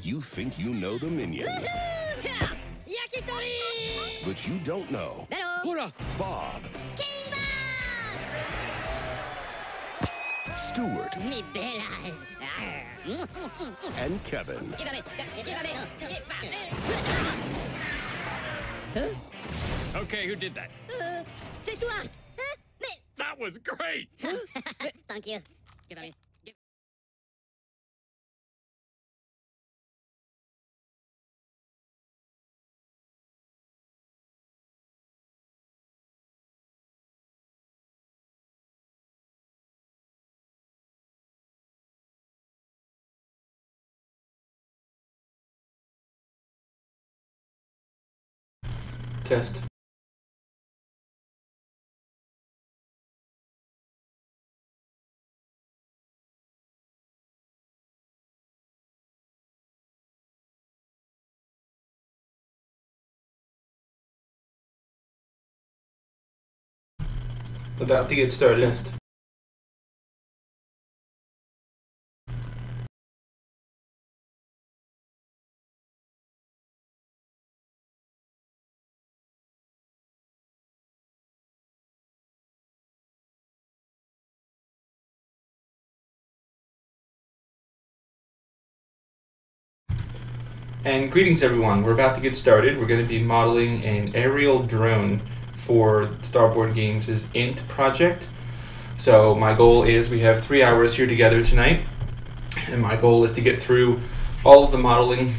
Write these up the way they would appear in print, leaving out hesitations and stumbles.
You think you know the minions, Yakitori! but you don't know Hora! Bob, King Bob! Stuart, Mi bellas! and Kevin. Okay, who did that? C'est Stuart! That was great! Thank you. Test. About to get started. Test. And greetings everyone, we're about to get started. We're going to be modeling an aerial drone for Starboard Games' INT project. So my goal is, we have 3 hours here together tonight, and my goal is to get through all of the modeling,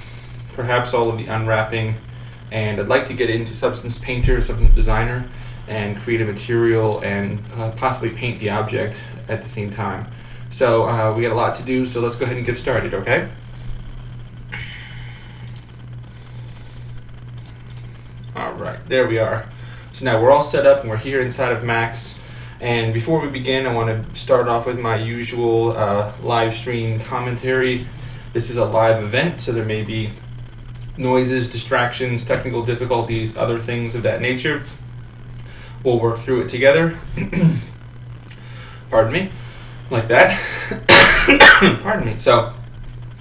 perhaps all of the unwrapping, and I'd like to get into Substance Painter, Substance Designer, and create a material and possibly paint the object at the same time. So we got a lot to do, so let's go ahead and get started, okay? Alright, there we are. So now we're all set up and we're here inside of Max. And before we begin, I want to start off with my usual live stream commentary. This is a live event, so there may be noises, distractions, technical difficulties, other things of that nature. We'll work through it together. Pardon me. Like that. Pardon me. So,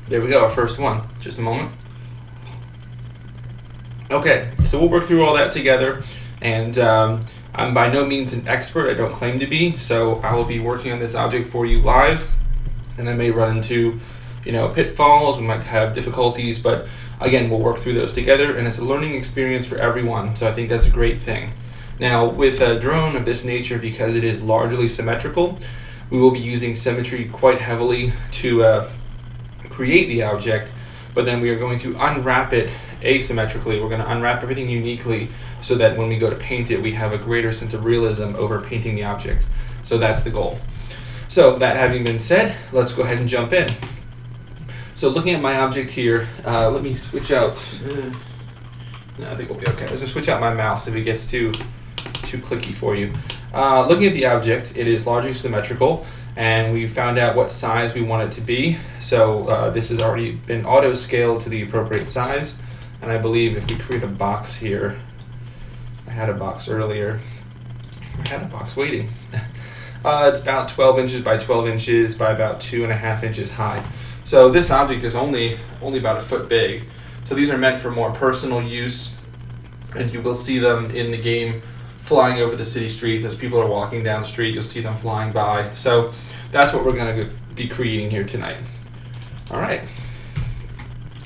there we go, our first one. Just a moment. Okay, so we'll work through all that together, and I'm by no means an expert. I don't claim to be, so I will be working on this object for you live, and I may run into, pitfalls. We might have difficulties, but again, we'll work through those together, and it's a learning experience for everyone, so I think that's a great thing. Now, with a drone of this nature, because it is largely symmetrical, we will be using symmetry quite heavily to create the object, but then we are going to unwrap it asymmetrically. We're going to unwrap everything uniquely so that when we go to paint it, we have a greater sense of realism over painting the object. So that's the goal. So that having been said, let's go ahead and jump in. So looking at my object here, let me switch out. No, I think we'll be okay. I was going to switch out my mouse if it gets too clicky for you. Looking at the object, it is largely symmetrical, and we found out what size we want it to be. So this has already been auto-scaled to the appropriate size. And I believe if we create a box here, I had a box earlier, I had a box waiting. It's about 12 inches by 12 inches by about 2.5 inches high. So this object is only about a foot big. So these are meant for more personal use, and you will see them in the game flying over the city streets. As people are walking down the street, you'll see them flying by. So that's what we're going to be creating here tonight. All right.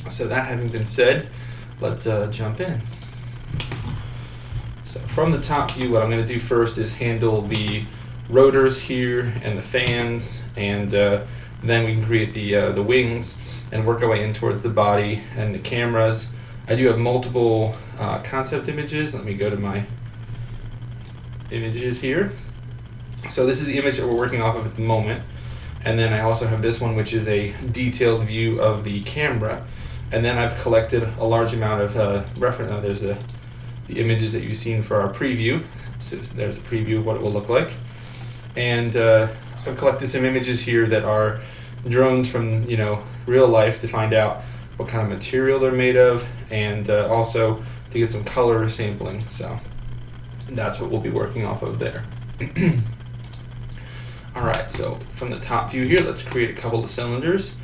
So that having been said, let's jump in. So from the top view, what I'm going to do first is handle the rotors here and the fans, and then we can create the wings and work our way in towards the body and the cameras. I do have multiple concept images. Let me go to my images here. So this is the image that we're working off of at the moment, and then I also have this one, which is a detailed view of the camera. And then I've collected a large amount of reference. There's the images that you've seen for our preview. So there's a preview of what it will look like. And I've collected some images here that are drones from real life to find out what kind of material they're made of, and also to get some color sampling. So that's what we'll be working off of there. All right, so from the top view here, let's create a couple of cylinders.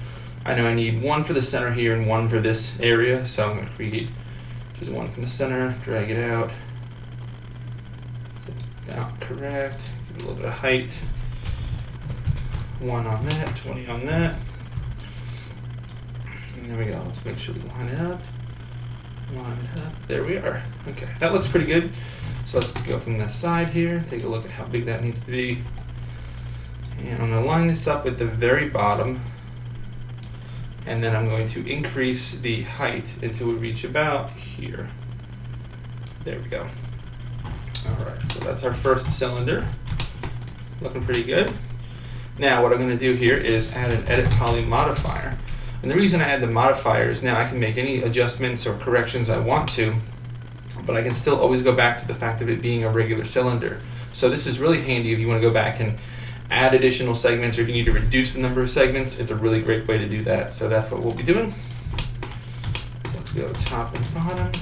I know I need one for the center here and one for this area, so I'm going to create just one from the center, drag it out, down, correct, give it a little bit of height, 1 on that, 20 on that, and there we go. Let's make sure we line it up, there we are. Okay, that looks pretty good. So let's go from the side here, take a look at how big that needs to be, and I'm going to line this up with the very bottom, and then I'm going to increase the height until we reach about here. There we go. Alright, so that's our first cylinder. Looking pretty good. Now what I'm going to do here is add an edit poly modifier. And the reason I add the modifier is now I can make any adjustments or corrections I want to, but I can still always go back to the fact of it being a regular cylinder. So this is really handy if you want to go back and add additional segments, or if you need to reduce the number of segments. It's a really great way to do that. So that's what we'll be doing. So let's go top and bottom.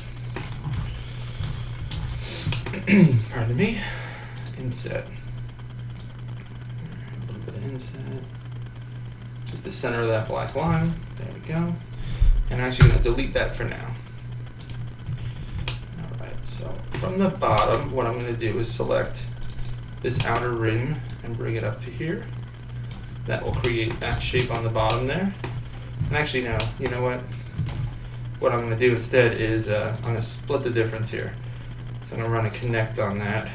Pardon me. Inset. A little bit of inset. Just the center of that black line. There we go. And I'm actually going to delete that for now. Alright, so from the bottom, what I'm going to do is select this outer rim and bring it up to here. That will create that shape on the bottom there. And actually, no, you know what? What I'm going to do instead is I'm going to split the difference here. So I'm going to run a connect on that.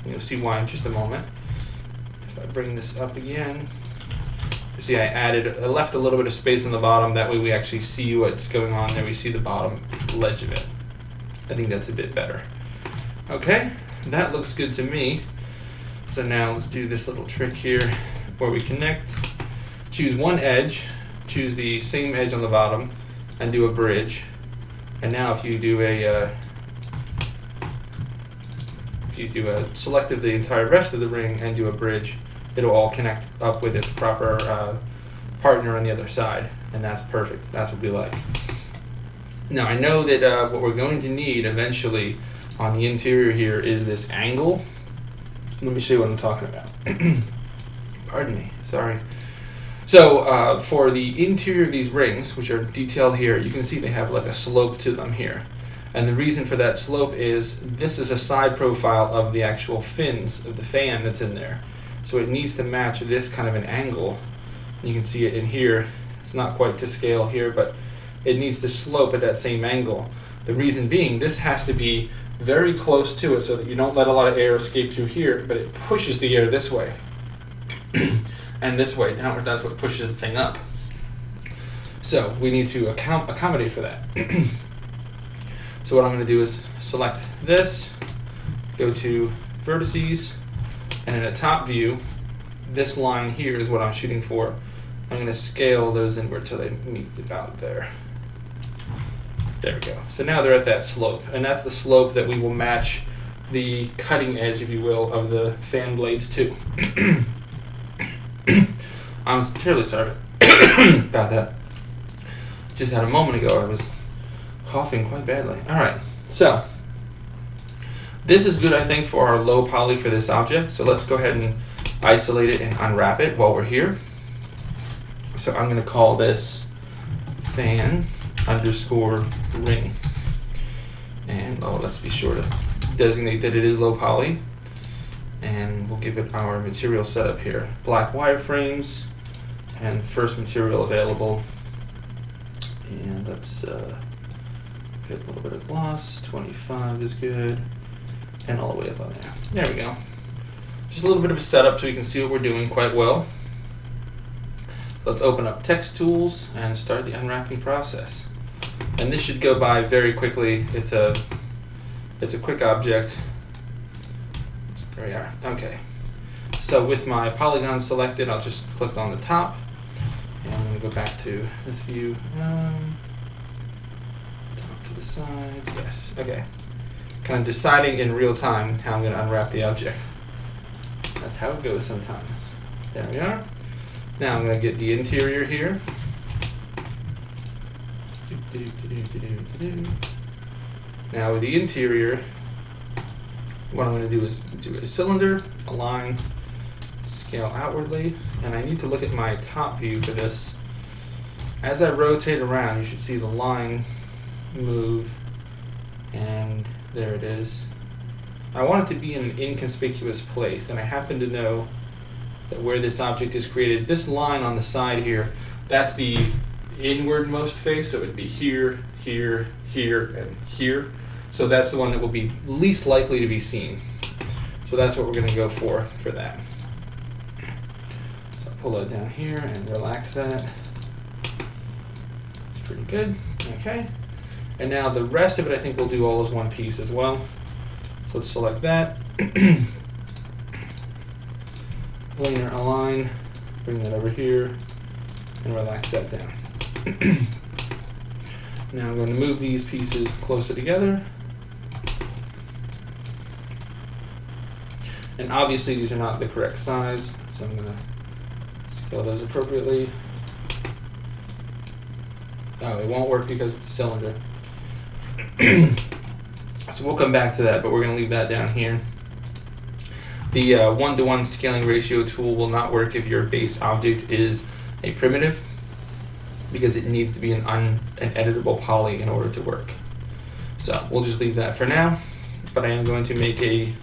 And you'll see why in just a moment. If I bring this up again, you see I left a little bit of space on the bottom. That way we actually see what's going on there. We see the bottom ledge of it. I think that's a bit better. Okay, that looks good to me. So now let's do this little trick here where we connect, choose one edge, choose the same edge on the bottom, and do a bridge. And now if you do a select of the entire rest of the ring and do a bridge, it'll all connect up with its proper partner on the other side, and that's perfect. That's what we like. Now I know that what we're going to need eventually on the interior here is this angle. Let me show you what I'm talking about. Pardon me, sorry. So for the interior of these rings, which are detailed here, you can see they have like a slope to them here. And the reason for that slope is this is a side profile of the actual fins of the fan that's in there. So it needs to match this kind of an angle. You can see it in here. It's not quite to scale here, but it needs to slope at that same angle. The reason being, this has to be very close to it so that you don't let a lot of air escape through here, but it pushes the air this way. And this way downward, that's what pushes the thing up. So we need to accommodate for that. So what I'm going to do is select this, go to vertices, and in a top view, this line here is what I'm shooting for. I'm going to scale those inward till they meet about there. There we go. So now they're at that slope, and that's the slope that we will match the cutting edge, if you will, of the fan blades to. I'm terribly sorry about that. Just had a moment ago I was coughing quite badly. Alright, so this is good, I think, for our low poly for this object. So let's go ahead and isolate it and unwrap it while we're here. So I'm going to call this fan underscore ring. And let's be sure to designate that it is low poly. And we'll give it our material setup here. Black wireframes and first material available. And let's get a little bit of gloss. 25 is good. And all the way up on there. There we go. Just a little bit of a setup so you can see what we're doing quite well. Let's open up text tools and start the unwrapping process. And this should go by very quickly. It's a quick object. There we are. Okay. So with my polygon selected, I'll just click on the top. And I'm going to go back to this view. Top to the sides. Yes. Okay. Kind of deciding in real time how I'm going to unwrap the object. That's how it goes sometimes. There we are. Now I'm going to get the interior here. Now with the interior, what I'm going to do is do a cylinder, align, scale outwardly, and I need to look at my top view for this. as I rotate around, you should see the line move, and there it is. I want it to be in an inconspicuous place, and I happen to know that where this object is created, this line on the side here, that's the inwardmost face, so it would be here, here, here, and here. So that's the one that will be least likely to be seen. So that's what we're going to go for that. So pull it down here and relax that. It's pretty good. Okay. And now the rest of it I think we'll do all as one piece as well. So let's select that. Planar align, bring that over here, and relax that down. Now I'm going to move these pieces closer together. And obviously these are not the correct size, so I'm going to scale those appropriately. Oh, it won't work because it's a cylinder. So we'll come back to that, but we're going to leave that down here. The 1-to-1 scaling ratio tool will not work if your base object is a primitive, because it needs to be an editable poly in order to work. So we'll just leave that for now, but I am going to make a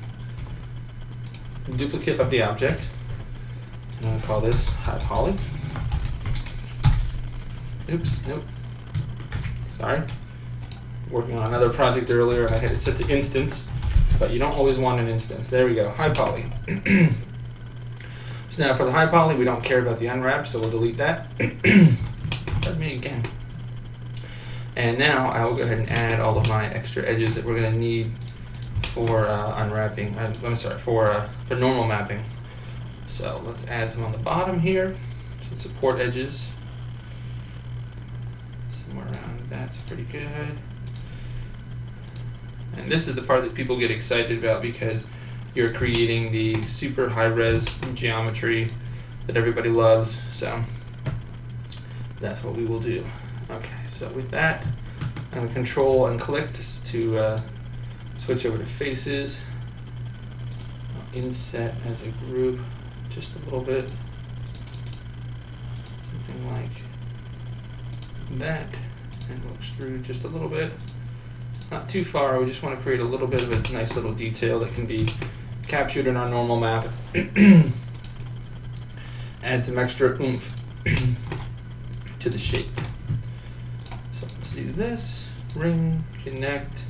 duplicate of the object. I'm going to call this high poly. Oops, nope. Sorry. Working on another project earlier and I had it set to instance, but you don't always want an instance. There we go, high poly. So now for the high poly, we don't care about the unwrap, so we'll delete that. Pardon me again. And now I will go ahead and add all of my extra edges that we're going to need for unwrapping. I'm sorry, for normal mapping. So let's add some on the bottom here, some support edges. Somewhere around that's pretty good. And this is the part that people get excited about because you're creating the super high-res geometry that everybody loves. So that's what we will do. Okay, so with that, I'm going to control and click to switch over to faces. I'll inset as a group just a little bit. Something like that. And we'll extrude just a little bit. Not too far, we just want to create a little bit of a nice little detail that can be captured in our normal map. Add some extra oomph to the shape. So let's do this, ring, connect,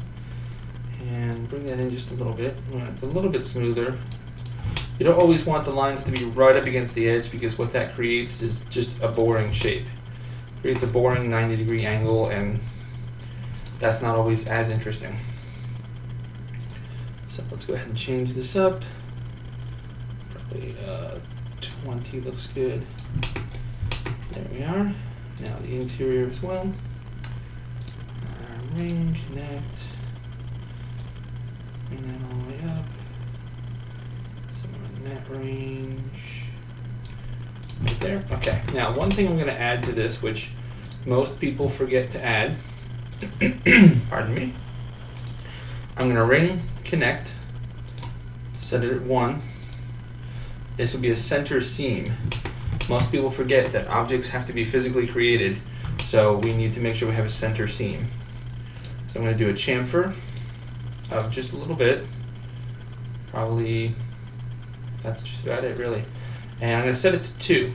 and bring that in just a little bit. We want it a little bit smoother. You don't always want the lines to be right up against the edge because what that creates is just a boring shape. It creates a boring 90-degree angle, and that's not always as interesting. So let's go ahead and change this up. Probably 20 looks good. There we are. Now the interior as well. Ring, connect. Bring that all the way up. Somewhere in that range. Right there. Okay. Now one thing I'm going to add to this, which most people forget to add, pardon me. I'm going to ring, connect, set it at 1. This will be a center seam. Most people forget that objects have to be physically created, so we need to make sure we have a center seam. So I'm going to do a chamfer of just a little bit. Probably, that's just about it really. And I'm going to set it to 2.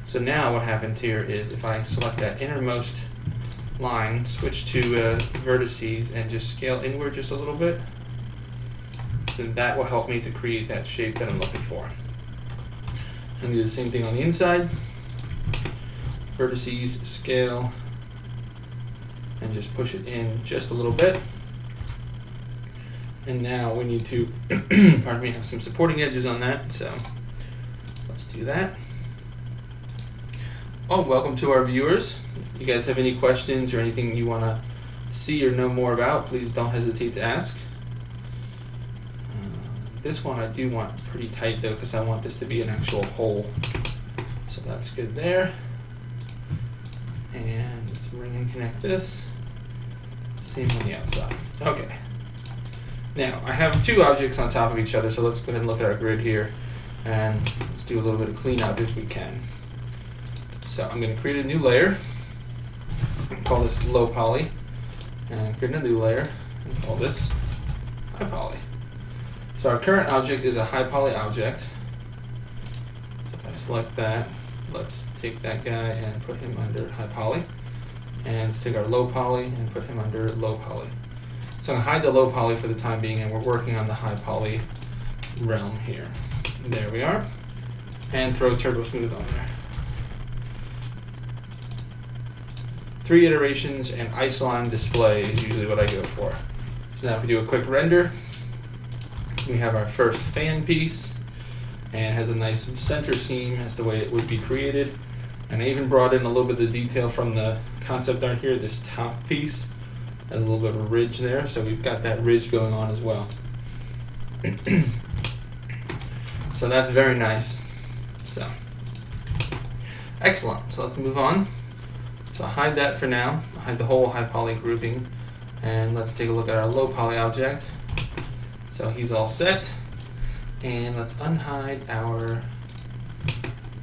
So now what happens here is if I select that innermost line, switch to vertices, and just scale inward just a little bit, then that will help me to create that shape that I'm looking for. And do the same thing on the inside. Vertices, scale, and just push it in just a little bit. And now we need to, pardon me, have some supporting edges on that, so let's do that. Oh, welcome to our viewers. If you guys have any questions or anything you want to see or know more about, please don't hesitate to ask. This one I do want pretty tight though, because I want this to be an actual hole. So that's good there. And let's ring and connect this. Same on the outside. Okay. Now I have 2 objects on top of each other, so let's go ahead and look at our grid here. And let's do a little bit of cleanup if we can. So I'm going to create a new layer. Call this low poly, and create a new layer and call this high poly. So our current object is a high poly object. So if I select that, let's take that guy and put him under high poly, and let's take our low poly and put him under low poly. So I'm going to hide the low poly for the time being, and we're working on the high poly realm here. There we are. And throw Turbo Smooth on there. 3 iterations and isolon display is usually what I go for. So now if we do a quick render, we have our first fan piece, and it has a nice center seam as the way it would be created. And I even brought in a little bit of the detail from the concept art here. This top piece has a little bit of a ridge there, so we've got that ridge going on as well. So that's very nice. So excellent. So let's move on. So hide that for now. Hide the whole high poly grouping, and let's take a look at our low poly object. So he's all set, and let's unhide our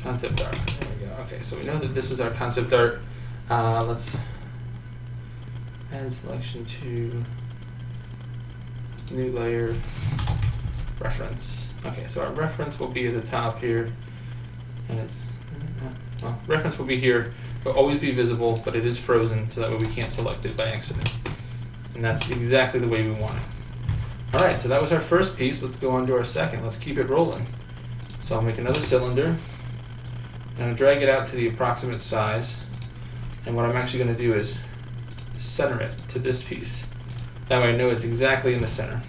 concept art. There we go. Okay, so we know that this is our concept art. Let's add selection to new layer reference. Okay, so our reference will be at the top here, and it's well, reference will be here. It'll always be visible, but it is frozen, so that way we can't select it by accident. And that's exactly the way we want it. All right, so that was our first piece. Let's go on to our second. Let's keep it rolling. So I'll make another cylinder, and I'll drag it out to the approximate size. And what I'm actually going to do is center it to this piece. That way I know it's exactly in the center.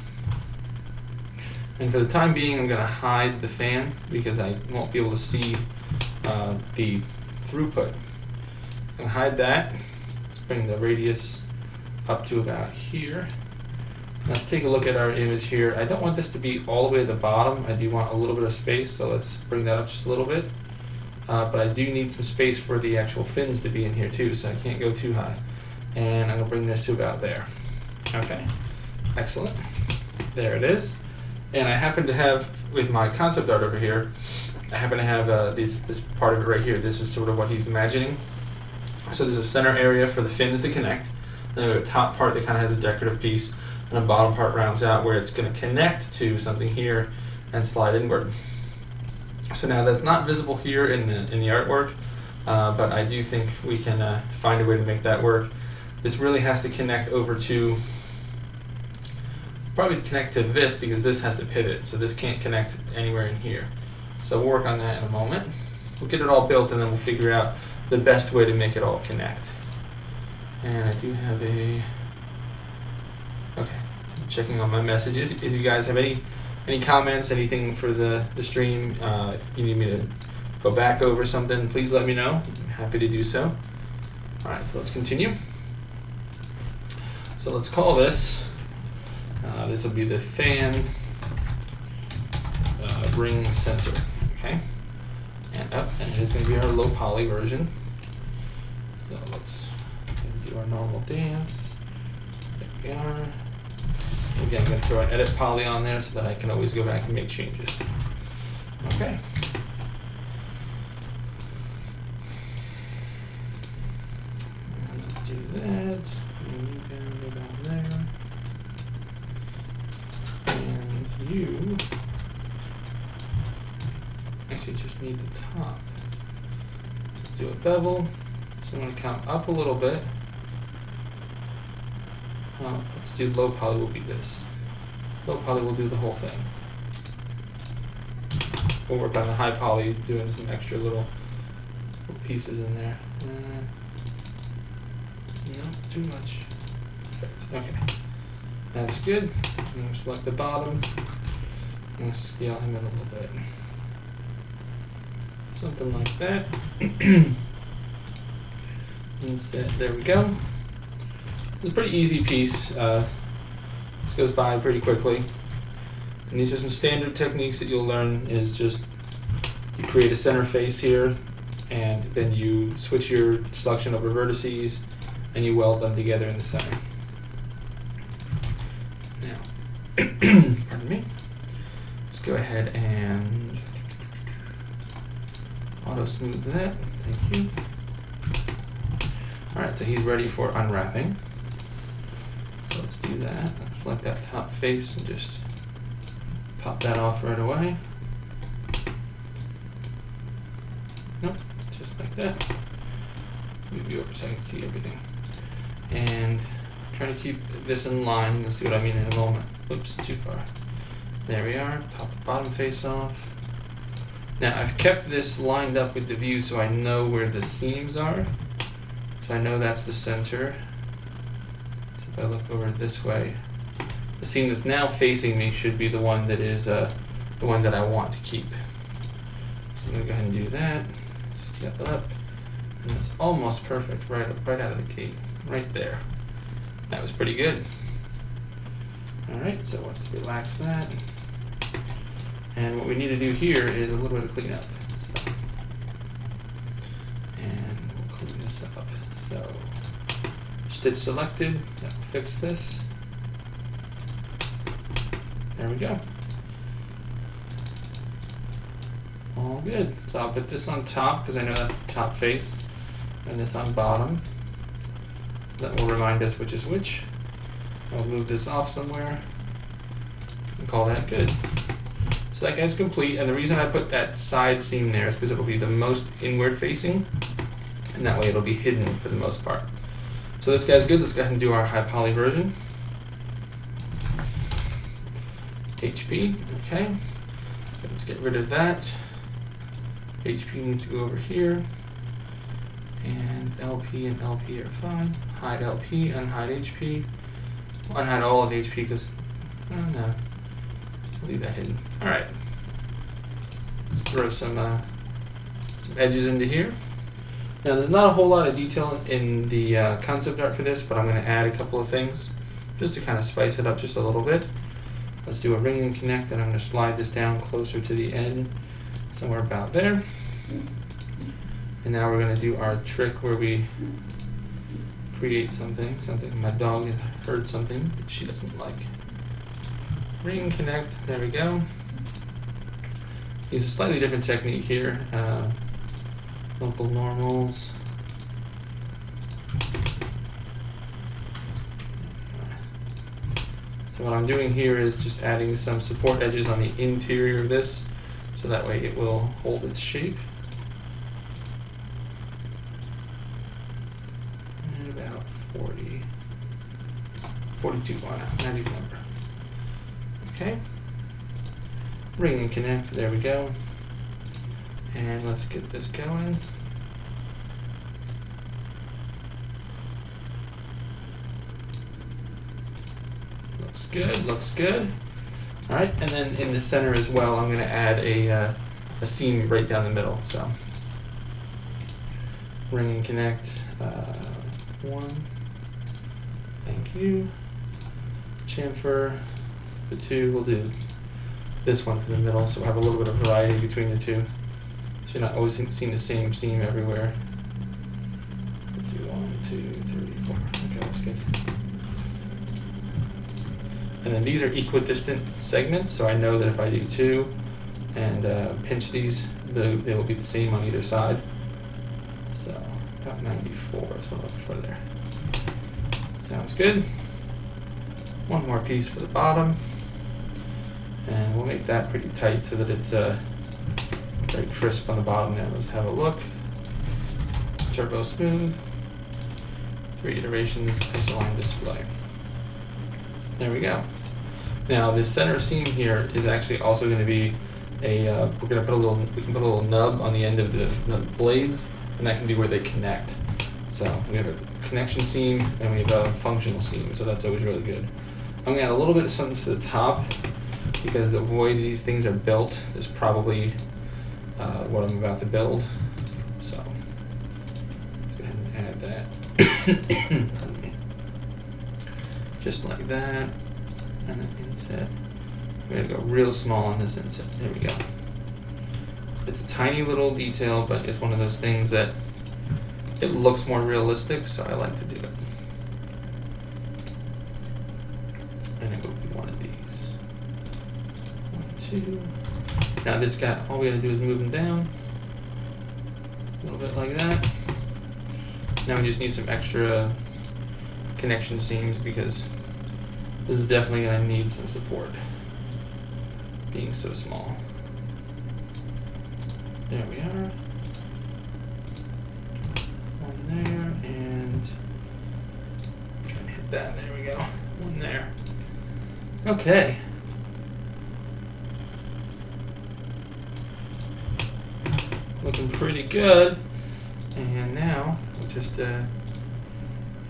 And for the time being, I'm going to hide the fan because I won't be able to see the throughput. I'm going to hide that. Let's bring the radius up to about here. Let's take a look at our image here. I don't want this to be all the way at the bottom. I do want a little bit of space, so let's bring that up just a little bit. But I do need some space for the actual fins to be in here too, so I can't go too high. And I'm going to bring this to about there. Okay, excellent. There it is. And I happen to have, with my concept art over here, I happen to have this part of it right here. This is sort of what he's imagining. So there's a center area for the fins to connect. Then we have a top part that kind of has a decorative piece, and a bottom part rounds out where it's going to connect to something here and slide inward. So now that's not visible here in the artwork, but I do think we can find a way to make that work. This really has to connect over to, probably connect to this because this has to pivot, so this can't connect anywhere in here. So we'll work on that in a moment. We'll get it all built and then we'll figure out the best way to make it all connect. And I do have a, okay, I'm checking on my messages. If you guys have any comments, anything for the stream, if you need me to go back over something, please let me know. I'm happy to do so. All right, so let's continue. So let's call this, this will be the fan ring center, okay? And up, and it is going to be our low poly version. So let's do our normal dance. There we are. Again, I'm going to throw an edit poly on there so that I can always go back and make changes. Okay. And let's do that. Go down there. And you actually just need the top. Let's do a bevel. So I'm going to come up a little bit. Well, let's do low poly will be this. Low poly will do the whole thing. We'll work on the high poly, doing some extra little pieces in there. No, too much. Perfect. Okay. That's good. I'm going to select the bottom. I'm going to scale him in a little bit. Something like that. Instead, there we go. It's a pretty easy piece. This goes by pretty quickly. And these are some standard techniques that you'll learn is just you create a center face here, and then you switch your selection over vertices, and you weld them together in the center. Now, pardon me. Let's go ahead and auto smooth that. Thank you. Alright, so he's ready for unwrapping. So let's do that. Select that top face and just pop that off right away. Nope, just like that. Move you over so I can see everything. And trying to keep this in line. You'll see what I mean in a moment. Oops, too far. There we are. Pop the bottom face off. Now I've kept this lined up with the view so I know where the seams are. So I know that's the center. So if I look over this way, the seam that's now facing me should be the one that is the one that I want to keep. So I'm gonna go ahead and do that. Step up, and it's almost perfect right out of the gate, right there. That was pretty good. All right, so let's relax that. And what we need to do here is a little bit of cleanup. So, and we'll clean this up. So, stitch selected, that will fix this. There we go. All good. So I'll put this on top because I know that's the top face, and this on bottom. So that will remind us which is which. I'll move this off somewhere and call that good. So that guy's complete, and the reason I put that side seam there is because it will be the most inward facing, and that way it'll be hidden for the most part. So this guy's good. Let's go ahead and do our high poly version. HP, okay. Let's get rid of that. HP needs to go over here. And LP and LP are fine. Hide LP, unhide HP. Well, unhide all of HP because, oh no. We'll leave that hidden. Alright. Let's throw some edges into here. Now there's not a whole lot of detail in the concept art for this, but I'm going to add a couple of things just to kind of spice it up just a little bit. Let's do a ring and connect, and I'm going to slide this down closer to the end, somewhere about there. And now we're going to do our trick where we create something. Sounds like my dog has heard something that she doesn't like. Ring and connect, there we go. Use a slightly different technique here. Local normals. So what I'm doing here is just adding some support edges on the interior of this, so that way it will hold its shape. And about 42 on a magic number. Okay. Ring and connect, there we go. And let's get this going. Looks good, looks good. All right, and then in the center as well, I'm gonna add a seam right down the middle, so. Ring and connect, one, thank you. Chamfer, the two, we'll do this one for the middle, so we'll have a little bit of variety between the two. So you're not always seeing the same seam everywhere. Let's do 1, 2, 3, 4. Okay, that's good. And then these are equidistant segments, so I know that if I do 2 and pinch these, they will be the same on either side. So about 94 is what I'm looking for there. Sounds good. One more piece for the bottom. And we'll make that pretty tight so that it's very crisp on the bottom there. Let's have a look. Turbo smooth. 3 iterations, isoline display. There we go. Now the center seam here is actually also going to be a. We can put a little nub on the end of the blades, and that can be where they connect. So we have a connection seam and we have a functional seam. So that's always really good. I'm going to add a little bit of something to the top because the way these things are built is probably what I'm about to build. So let's go ahead and add that. Pardon me. Just like that, and then inset. We're gonna go real small on this inset. There we go. It's a tiny little detail, but it's one of those things that it looks more realistic, so I like to do it. And it will be one of these. 1, 2. Now this guy, all we gotta do is move him down a little bit like that. Now we just need some extra connection seams because this is definitely going to need some support, being so small. There we are. One there, and try to hit that. There we go. One there. Okay. Looking pretty good. And now we'll just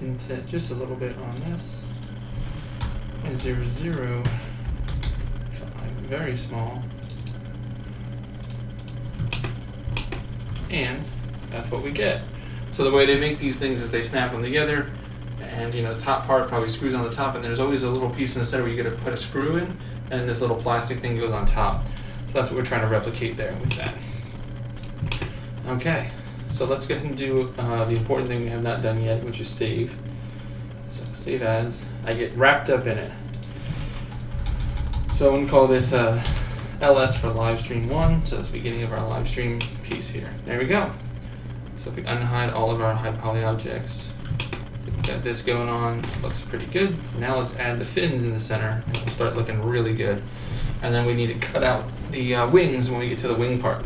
inset just a little bit on this. 0, 0, 5, very small. And that's what we get. So the way they make these things is they snap them together, and you know, the top part probably screws on the top, and there's always a little piece in the center where you got to put a screw in, and this little plastic thing goes on top. So that's what we're trying to replicate there with that. Okay, so let's go ahead and do the important thing we have not done yet, which is save. So save as. I get wrapped up in it. So I'm going to call this LS for live stream 1. So that's the beginning of our live stream piece here. There we go. So if we unhide all of our high poly objects, we've got this going on. It looks pretty good. So now let's add the fins in the center, and it'll start looking really good. And then we need to cut out the wings when we get to the wing part.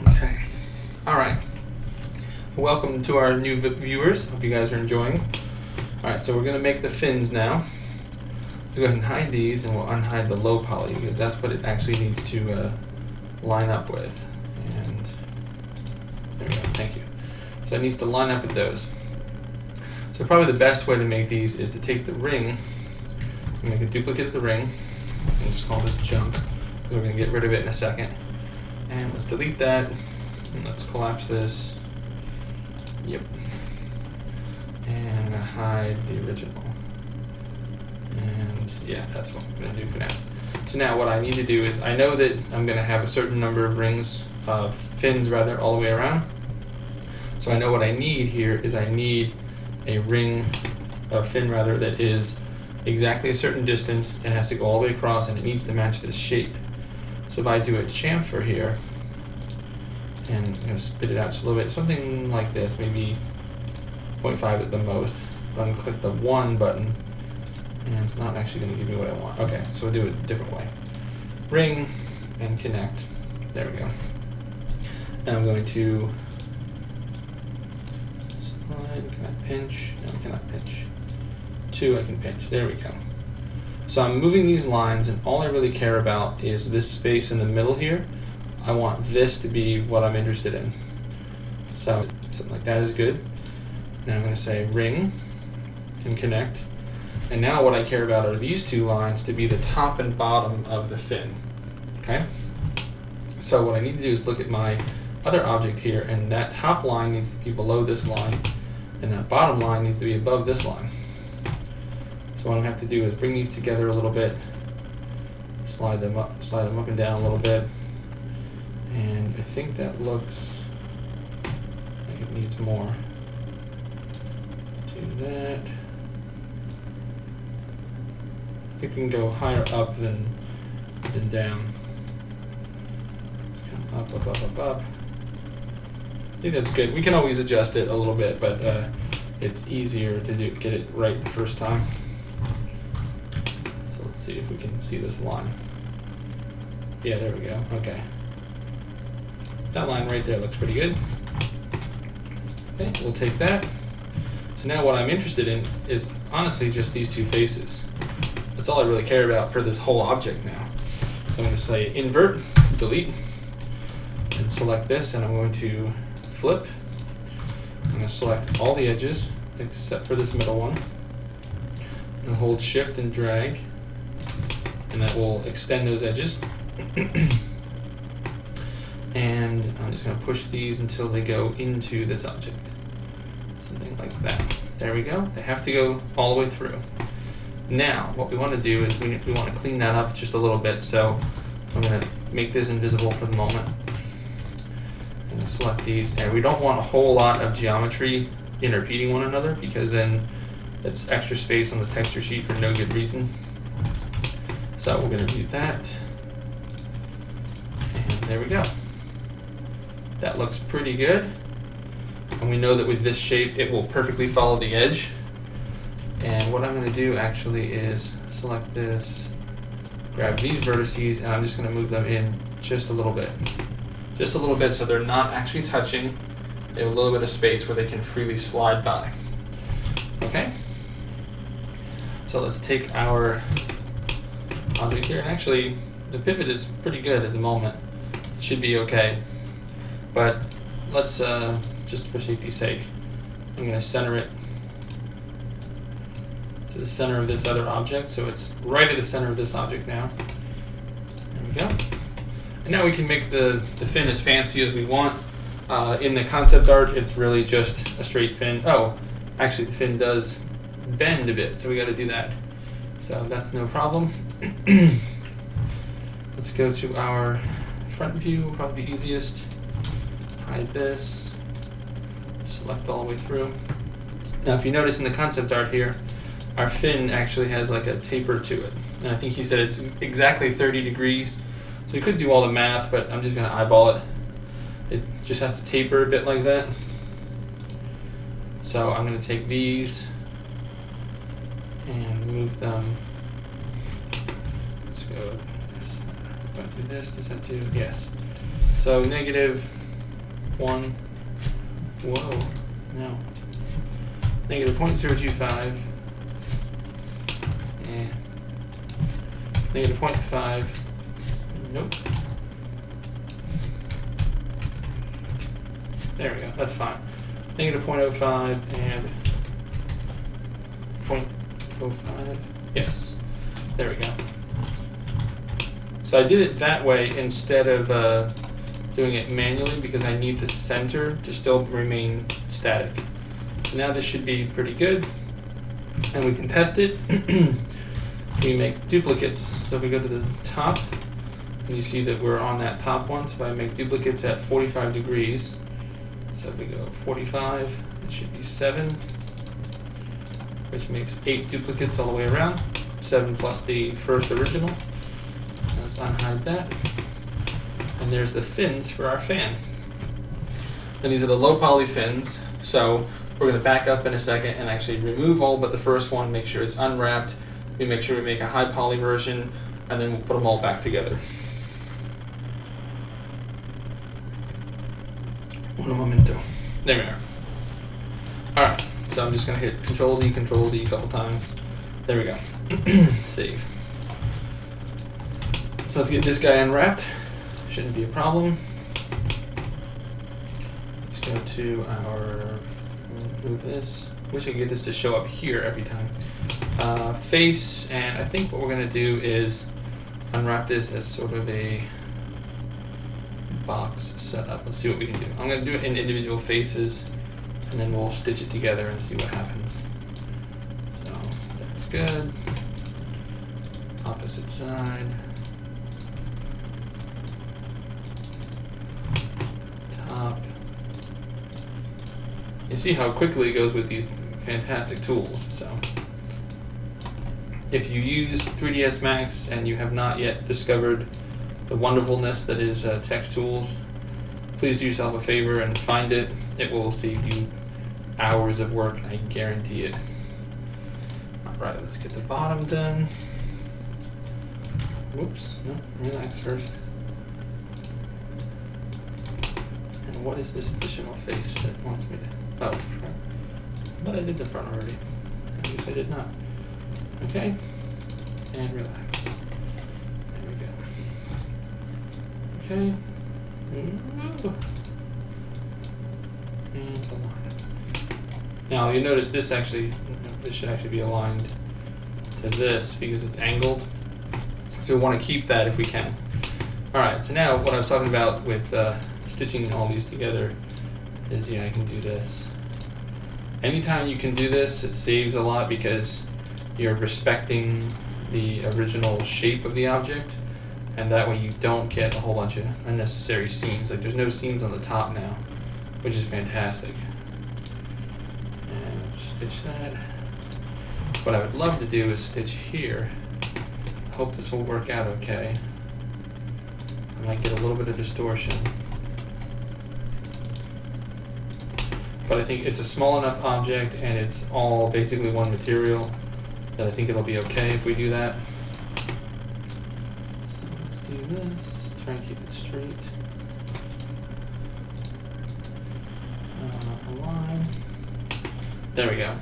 Okay. All right. Welcome to our new viewers. Hope you guys are enjoying. All right, so we're gonna make the fins now. Let's go ahead and hide these, and we'll unhide the low poly because that's what it actually needs to line up with. And there we go. Thank you. So it needs to line up with those. So probably the best way to make these is to take the ring, make a duplicate of the ring, and just call this junk. We're gonna get rid of it in a second. And let's delete that, and let's collapse this. Yep. And I'm gonna hide the original. And yeah, that's what I'm gonna do for now. So now what I need to do is, I know that I'm gonna have a certain number of rings, fins rather, all the way around. So I know what I need here is I need a ring, a fin rather, that is exactly a certain distance and has to go all the way across, and it needs to match this shape. So if I do a chamfer here, and I'm going to spit it out just a little bit, something like this, maybe 0.5 at the most. But I'm going to click the 1 button, and it's not actually going to give me what I want. Okay, so we'll do it a different way. Ring and connect. There we go. And I'm going to slide. Can I pinch? No, I cannot pinch. 2, I can pinch. There we go. So I'm moving these lines, and all I really care about is this space in the middle here. I want this to be what I'm interested in. So something like that is good. Now I'm going to say ring and connect. And now what I care about are these two lines to be the top and bottom of the fin. Okay? So what I need to do is look at my other object here, and that top line needs to be below this line, and that bottom line needs to be above this line. So what I have to do is bring these together a little bit, slide them up and down a little bit. And I think that looks like it needs more. Do that. I think we can go higher up than down. Let's come up, up, up, up, up. I think that's good. We can always adjust it a little bit, but it's easier to get it right the first time. So let's see if we can see this line. Yeah, there we go. Okay. That line right there looks pretty good. Okay, we'll take that. So now what I'm interested in is honestly just these two faces. That's all I really care about for this whole object now. So I'm going to say invert, delete, and select this, and I'm going to flip. I'm going to select all the edges except for this middle one, and hold shift and drag, and that will extend those edges. And I'm just going to push these until they go into this object. Something like that. There we go. They have to go all the way through. Now, what we want to do is we want to clean that up just a little bit. So I'm going to make this invisible for the moment. And select these. And we don't want a whole lot of geometry interrepeating one another, because then it's extra space on the texture sheet for no good reason. So we're going to do that. And there we go. That looks pretty good. And we know that with this shape, it will perfectly follow the edge. And what I'm going to do actually is select this, grab these vertices, and I'm just going to move them in just a little bit. Just a little bit so they're not actually touching. They have a little bit of space where they can freely slide by. Okay? So let's take our object here, and actually the pivot is pretty good at the moment. It should be okay. But let's, just for safety's sake, I'm going to center it to the center of this other object, so it's right at the center of this object now. There we go. And now we can make the fin as fancy as we want. In the concept art, it's really just a straight fin. Oh, actually the fin does bend a bit, so we got to do that. So that's no problem. Let's go to our front view, probably the easiest. Hide this. Select all the way through. Now if you notice in the concept art here, our fin actually has like a taper to it. And I think he said it's exactly 30 degrees. So we could do all the math, but I'm just going to eyeball it. It just has to taper a bit like that. So I'm going to take these and move them. Let's go. If I do this, does that do? Yes. So -1. Whoa. No. -0.025. And -0.5. Nope. There we go. That's fine. -0.05 and 0.05. Yes. There we go. So I did it that way instead of doing it manually because I need the center to still remain static. So now this should be pretty good. And we can test it. We make duplicates. So if we go to the top, and you see that we're on that top one. So if I make duplicates at 45 degrees, so if we go 45, it should be 7, which makes 8 duplicates all the way around. 7 plus the first original. Let's unhide that. And there's the fins for our fan. And these are the low poly fins. So we're going to back up in a second and actually remove all but the first one, make sure it's unwrapped. We make sure we make a high poly version, and then we'll put them all back together. Un momento. There we are. Alright, so I'm just going to hit Control-Z a couple times. There we go. Save. So let's get this guy unwrapped. Shouldn't be a problem. Let's go to our, move this. Wish I could get this to show up here every time. Face, and I think what we're going to do is unwrap this as sort of a box setup. Let's see what we can do. I'm going to do it in individual faces, and then we'll stitch it together and see what happens. So that's good. Opposite side. Top. You see how quickly it goes with these fantastic tools. So if you use 3ds Max and you have not yet discovered the wonderfulness that is text tools, please do yourself a favor and find it. It will save you hours of work, I guarantee it. Alright, let's get the bottom done. Whoops, no, relax first. And what is this additional face that wants me to, oh, front. But I did the front already. I guess I did not. Okay, and relax. There we go. Okay. And align. Now you notice this actually, this should actually be aligned to this because it's angled. So we want to keep that if we can. Alright, so now what I was talking about with stitching all these together is, yeah, I can do this. Anytime you can do this, it saves a lot because you're respecting the original shape of the object, and that way you don't get a whole bunch of unnecessary seams. Like there's no seams on the top now, which is fantastic. And let's stitch that. What I would love to do is stitch here. I hope this will work out okay. I might get a little bit of distortion. but I think it's a small enough object and it's all basically one material that I think it'll be okay if we do that. So let's do this, try and keep it straight. Align. There we go.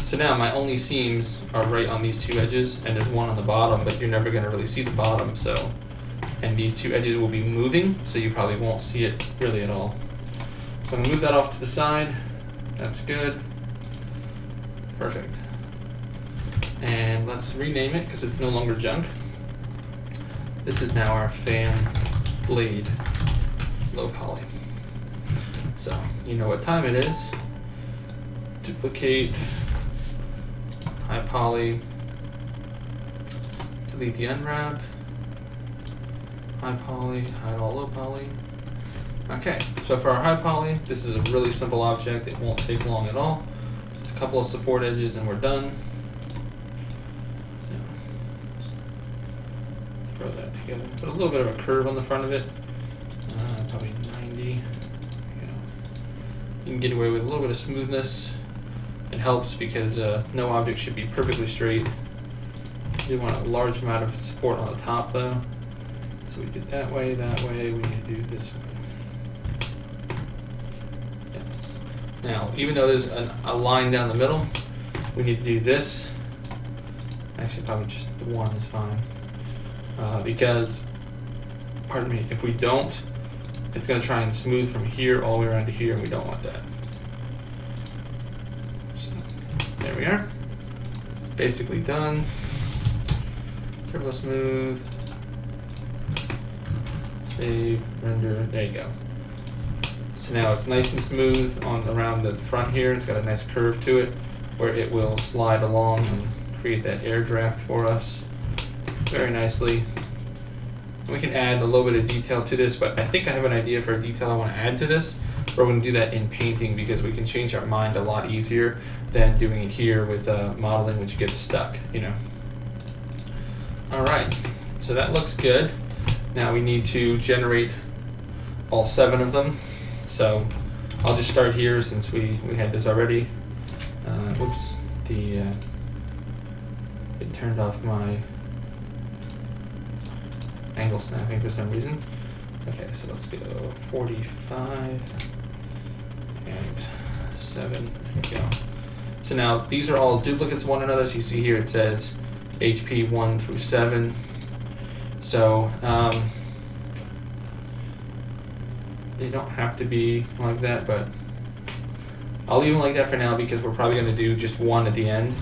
So now my only seams are right on these two edges, and there's one on the bottom, but you're never going to really see the bottom. So, and these two edges will be moving, so you probably won't see it really at all. So I'm going to move that off to the side. That's good. Perfect. And let's rename it because it's no longer junk. This is now our fan blade low poly. So you know what time it is. Duplicate, high poly, delete the unwrap, high poly, hide all low poly. Okay, so for our high poly, this is a really simple object. It won't take long at all. Just a couple of support edges and we're done. So throw that together. Put a little bit of a curve on the front of it. Probably 90. You can get away with a little bit of smoothness. It helps because no object should be perfectly straight. You want a large amount of support on the top though. So we did that way, we need to do this way. Yes. Now, even though there's a line down the middle, we need to do this. Actually, probably just the one is fine. Because, pardon me, if we don't, it's going to try and smooth from here all the way around to here, and we don't want that. So, there we are. It's basically done. Turbo smooth. Save, render, there you go. So now it's nice and smooth on around the front here. It's got a nice curve to it where it will slide along and create that air draft for us very nicely. And we can add a little bit of detail to this, but I think I have an idea for a detail I want to add to this. We're going to do that in painting because we can change our mind a lot easier than doing it here with modeling, which gets stuck, you know. All right, so that looks good. Now we need to generate all 7 of them. So I'll just start here since we had this already. Oops, it turned off my angle snapping for some reason. Okay, so let's go 45 and 7. There we go. So now these are all duplicates of one another. So you see here it says HP 1 through 7. So they don't have to be like that, but I'll leave them like that for now because we're probably going to do just one at the end.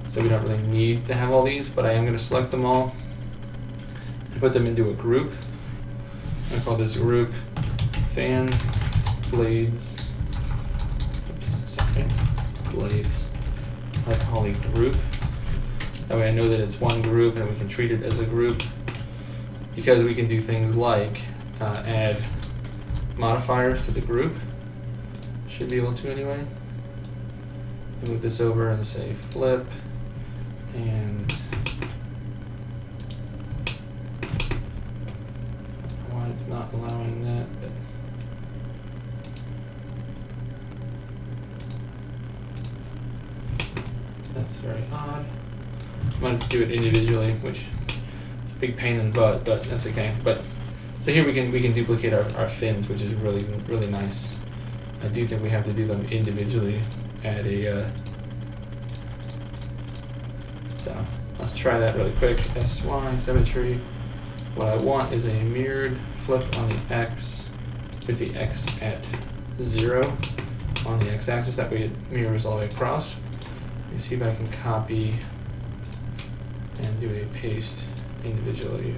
So we don't really need to have all these, but I am going to select them all and put them into a group. I call this group fan blades. Oops, sorry, blades high poly group. That way I know that it's one group and we can treat it as a group because we can do things like add modifiers to the group. Should be able to anyway. Move this over and say flip and why it's not allowing that, but that's very odd. Might have to do it individually, which is a big pain in the butt, but that's okay. But so here we can duplicate our fins, which is really nice. I do think we have to do them individually. Add a so let's try that really quick. SY symmetry. What I want is a mirrored flip on the X with the X at 0 on the X-axis. That way it mirrors all the way across. Let me see if I can copy and do a paste individually.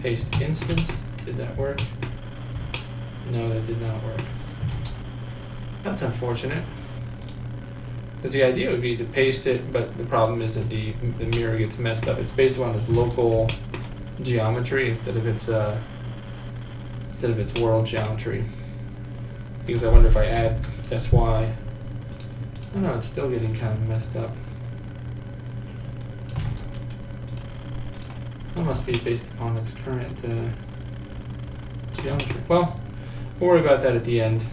Paste instance. Did that work? No, that did not work. That's unfortunate. Because the idea would be to paste it, but the problem is that the mirror gets messed up. It's based on this local geometry instead of its world geometry. Because I wonder if I add SY. Oh no, it's still getting kind of messed up. That must be based upon its current geometry. Well, We'll worry about that at the end.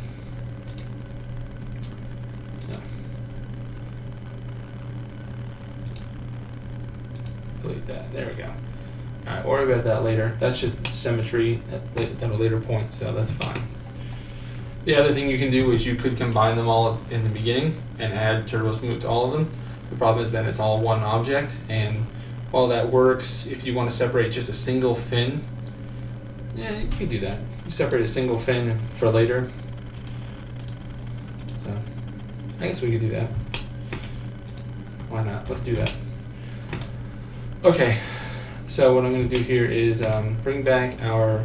So. Delete that. There we go. Alright, we'll worry about that later. That's just symmetry at a later point, so that's fine. The other thing you can do is you could combine them all in the beginning and add turbo smooth to all of them. The problem is then it's all one object, and while that works, if you want to separate just a single fin, yeah, you can do that. You separate a single fin for later. So, I guess we could do that. Why not? Let's do that. Okay, so what I'm going to do here is bring back our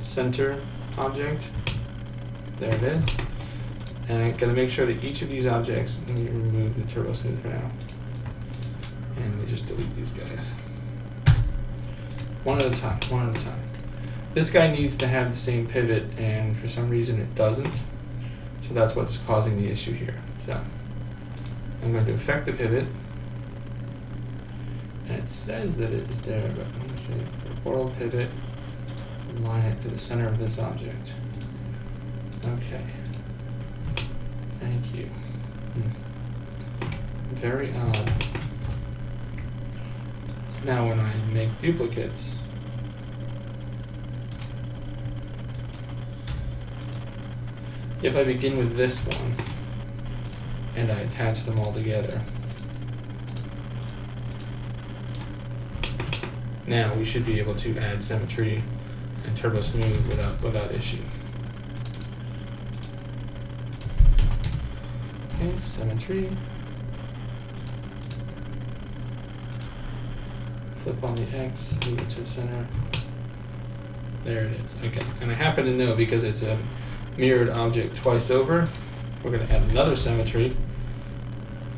center object. There it is. And I'm going to make sure that each of these objects, let me remove the turbo smooth for now. And we just delete these guys. One at a time, one at a time. This guy needs to have the same pivot, and for some reason it doesn't. So that's what's causing the issue here. So I'm going to affect the pivot. And it says that it is there, but I'm going to say world pivot, align it to the center of this object. Okay. Thank you. Very odd. So now when I make duplicates, if I begin with this one and I attach them all together, now we should be able to add symmetry and turbo smooth without issue. Okay, symmetry. Flip on the X, move it to the center. There it is. Okay, and I happen to know because it's a mirrored object twice over, we're going to add another symmetry.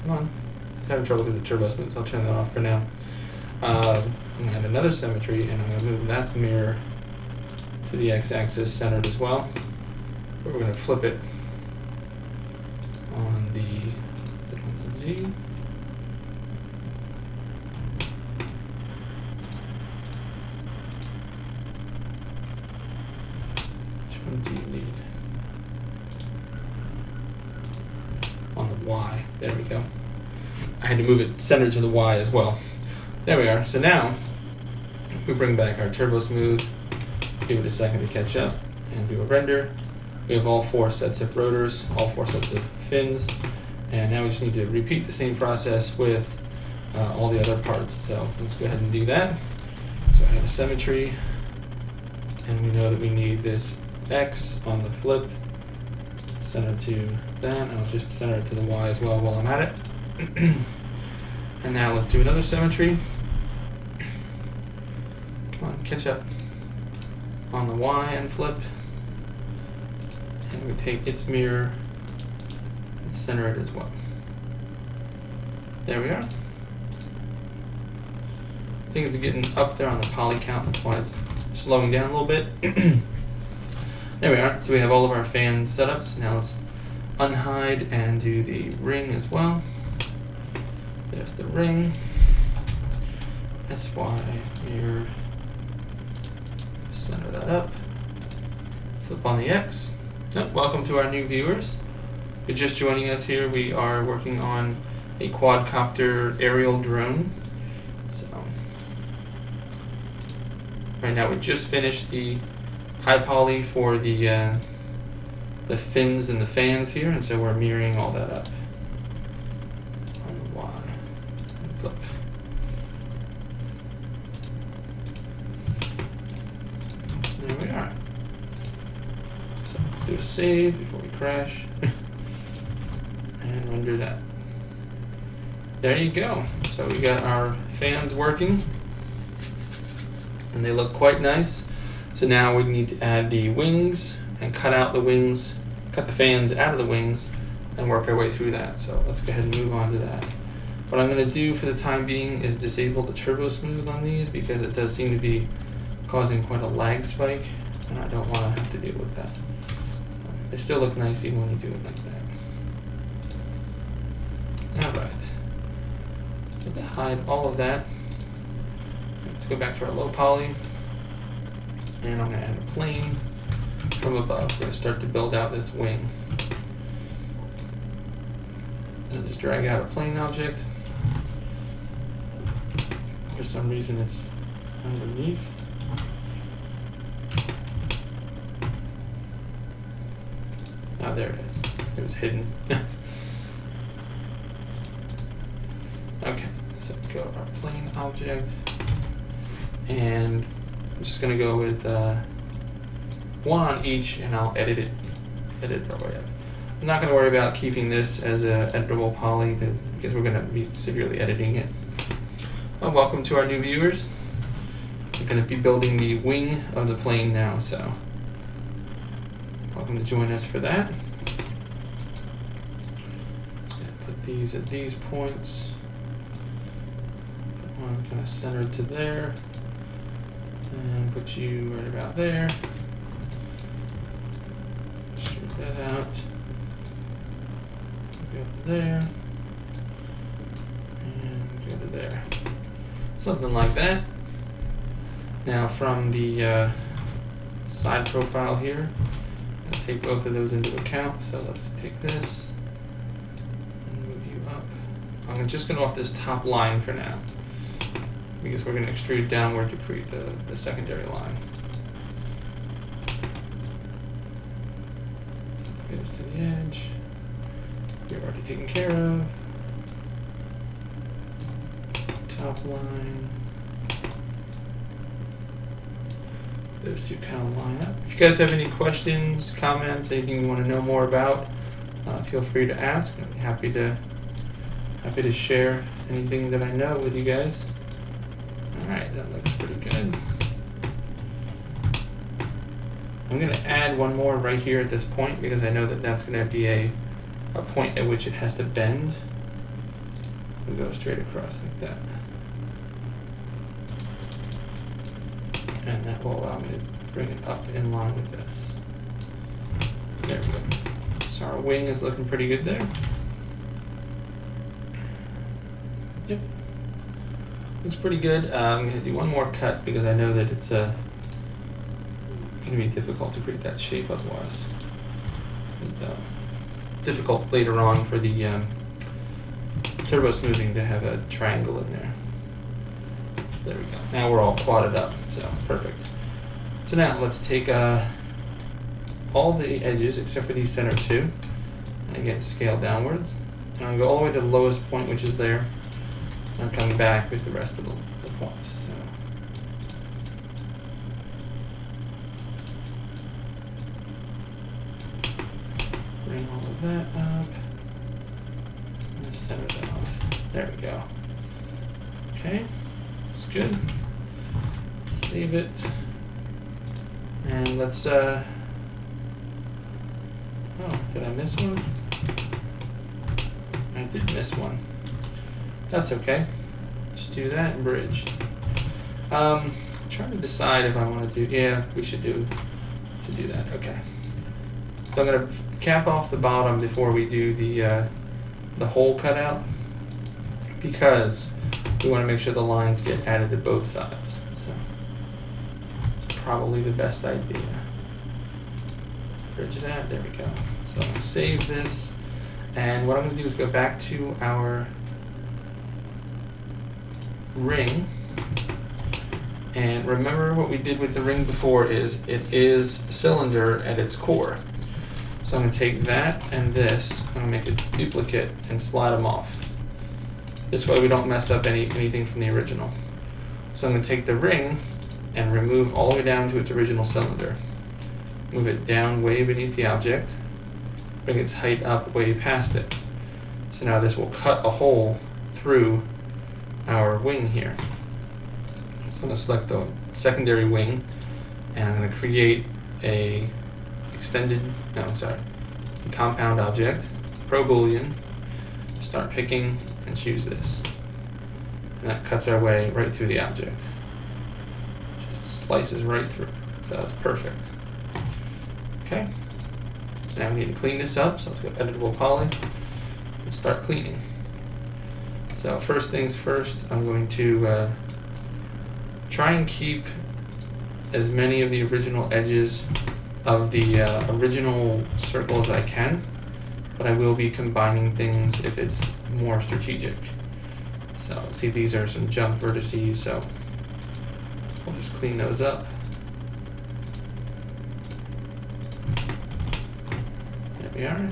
Come on. It's having trouble with the turbo smooth, so I'll turn that off for now. I'm going to add another symmetry, and I'm going to move that mirror to the x-axis centered as well. But we're going to flip it on the Z. Which one do you need? On the Y. There we go. I had to move it centered to the Y as well. There we are. So now we bring back our turbo smooth, give it a second to catch up, and do a render. We have all 4 sets of rotors, all 4 sets of fins, and now we just need to repeat the same process with all the other parts. So let's go ahead and do that. So I have a symmetry, and we know that we need this X on the flip, center to that, and I'll just center it to the Y as well while I'm at it. And now let's do another symmetry. Come on, catch up on the Y and flip. And we take its mirror and center it as well. There we are. I think it's getting up there on the poly count, that's why it's slowing down a little bit. There we are. So we have all of our fan setups. Now let's unhide and do the ring as well. There's the ring. SY mirror. Center that up. Flip on the X. Oh, welcome to our new viewers. If you're just joining us here, we are working on a quadcopter aerial drone. So right now we just finished the high poly for the fins and the fans here, and so we're mirroring all that up on the Y and flip. There we are. So let's do a save before we crash and render that. There you go. So we got our fans working and they look quite nice. So now we need to add the wings and cut out the wings, cut the fans out of the wings and work our way through that. So let's go ahead and move on to that. What I'm going to do for the time being is disable the turbo smooth on these because it does seem to be causing quite a lag spike and I don't want to have to deal with that. So they still look nice even when you do it like that. Alright. Let's hide all of that. Let's go back to our low poly. And I'm going to add a plane from above. We're going to start to build out this wing. So just drag out a plane object. For some reason it's underneath. Oh, there it is. It was hidden. Okay, so go our plane object, and I'm just gonna go with one on each, and I'll edit it our way up. I'm not gonna worry about keeping this as a editable poly because we're gonna be severely editing it. Well, welcome to our new viewers. We're gonna be building the wing of the plane now, so welcome to join us for that. Just gonna put these at these points. Put one kind of centered to there, and put you right about there. Shoot that out. Go there, and go to there. Something like that. Now from the side profile here, I'll take both of those into account. So let's take this and move you up. I'm just going to go off this top line for now, because we're going to extrude downward to create the secondary line. So get us to the edge. You're already taken care of. Top line. Those two kind of line up. If you guys have any questions, comments, anything you want to know more about, feel free to ask. I'm happy to share anything that I know with you guys. All right, that looks pretty good. I'm going to add one more right here at this point because I know that that's going to be a point at which it has to bend. So go straight across like that. And that will allow me to bring it up in line with this. There we go. So our wing is looking pretty good there. Yep. Looks pretty good. I'm going to do one more cut because I know that it's going to be difficult to create that shape otherwise. It's difficult later on for the turbo smoothing to have a triangle in there. So there we go. Now we're all quadded up, so perfect. So now let's take all the edges except for these center two, and again scale downwards. And I'm going to go all the way to the lowest point, which is there. And I'm coming back with the rest of the points. So. Bring all of that up. And center that off. There we go. Okay. Good. Save it. And let's oh, did I miss one? I did miss one. That's okay. Just do that and bridge. Trying to decide if I want to do, yeah, we should do that. Okay. So I'm gonna cap off the bottom before we do the hole cutout, because we want to make sure the lines get added to both sides. So it's probably the best idea. Let's bridge that. There we go. So I'm going to save this. And what I'm going to do is go back to our ring. And remember what we did with the ring before is it is a cylinder at its core. So I'm going to take that and this, I'm going to make a duplicate and slide them off. This way we don't mess up anything from the original. So I'm going to take the ring and remove all the way down to its original cylinder. Move it down way beneath the object. Bring its height up way past it. So now this will cut a hole through our wing here. So I'm going to select the secondary wing, and I'm going to create a compound object, pro boolean, start picking, and choose this. And that cuts our way right through the object. Just slices right through. So that's perfect. Okay. Now we need to clean this up, so let's go editable poly and start cleaning. So first things first, I'm going to try and keep as many of the original edges of the original circle as I can, but I will be combining things if it's more strategic. So see, these are some junk vertices, so we'll just clean those up. There we are.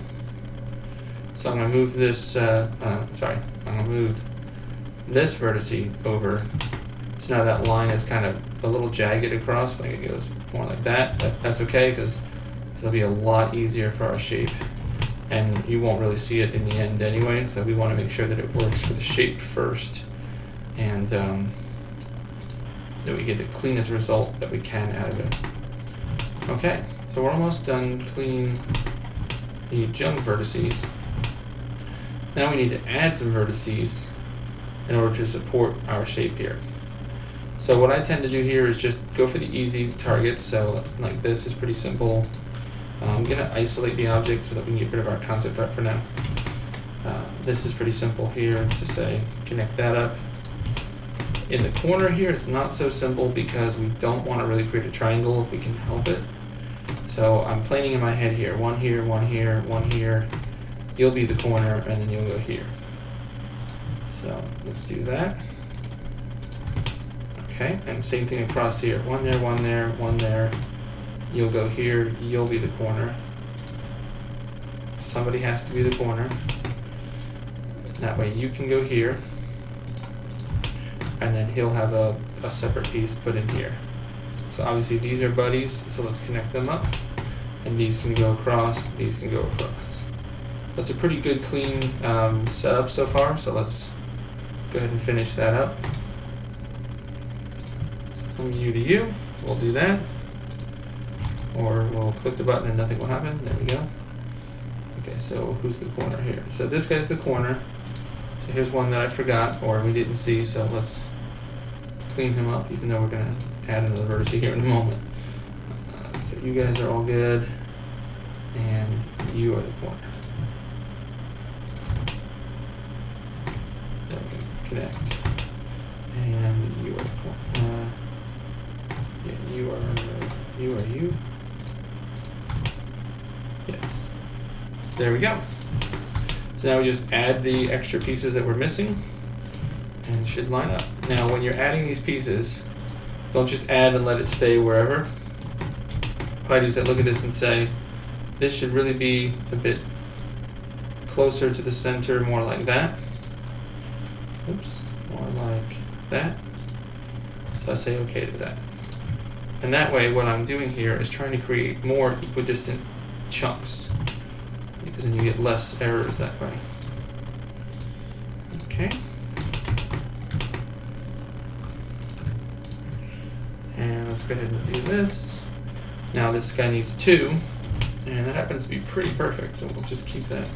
So I'm going to move this, I'm going to move this vertice over. So now that line is kind of a little jagged across, like it goes more like that. That's okay, because it'll be a lot easier for our shape. And you won't really see it in the end anyway, so we want to make sure that it works for the shape first. And that we get the cleanest result that we can out of it. Okay, so we're almost done cleaning the junk vertices. Now we need to add some vertices in order to support our shape here. So what I tend to do here is just go for the easy targets. So like this is pretty simple. I'm going to isolate the object so that we can get rid of our concept art for now. This is pretty simple here to say connect that up. In the corner here, it's not so simple because we don't want to really create a triangle if we can help it. So I'm planning in my head here, one here, one here, one here. You'll be the corner, and then you'll go here. So let's do that. Okay, and same thing across here. One there, one there, one there. You'll go here, you'll be the corner. Somebody has to be the corner. That way you can go here. And then he'll have a separate piece put in here. So obviously these are buddies, so let's connect them up. And these can go across, these can go across. That's a pretty good clean setup so far, so let's go ahead and finish that up. So from you to you, we'll do that. Or we'll click the button and nothing will happen. There we go. Okay, so who's the corner here? So this guy's the corner. So here's one that I forgot or we didn't see, so let's clean him up, even though we're going to add another vertex here in a moment. So you guys are all good, and you are the corner. There we go. Connect. And you are the corner. Yeah, you are you. Yes. There we go. So now we just add the extra pieces that we're missing, and it should line up. Now when you're adding these pieces, don't just add and let it stay wherever. What I do is I look at this and say, this should really be a bit closer to the center, more like that. Oops, more like that. So I say okay to that. And that way what I'm doing here is trying to create more equidistant chunks, because then you get less errors that way. Okay. And let's go ahead and do this. Now this guy needs 2, and that happens to be pretty perfect, so we'll just keep that.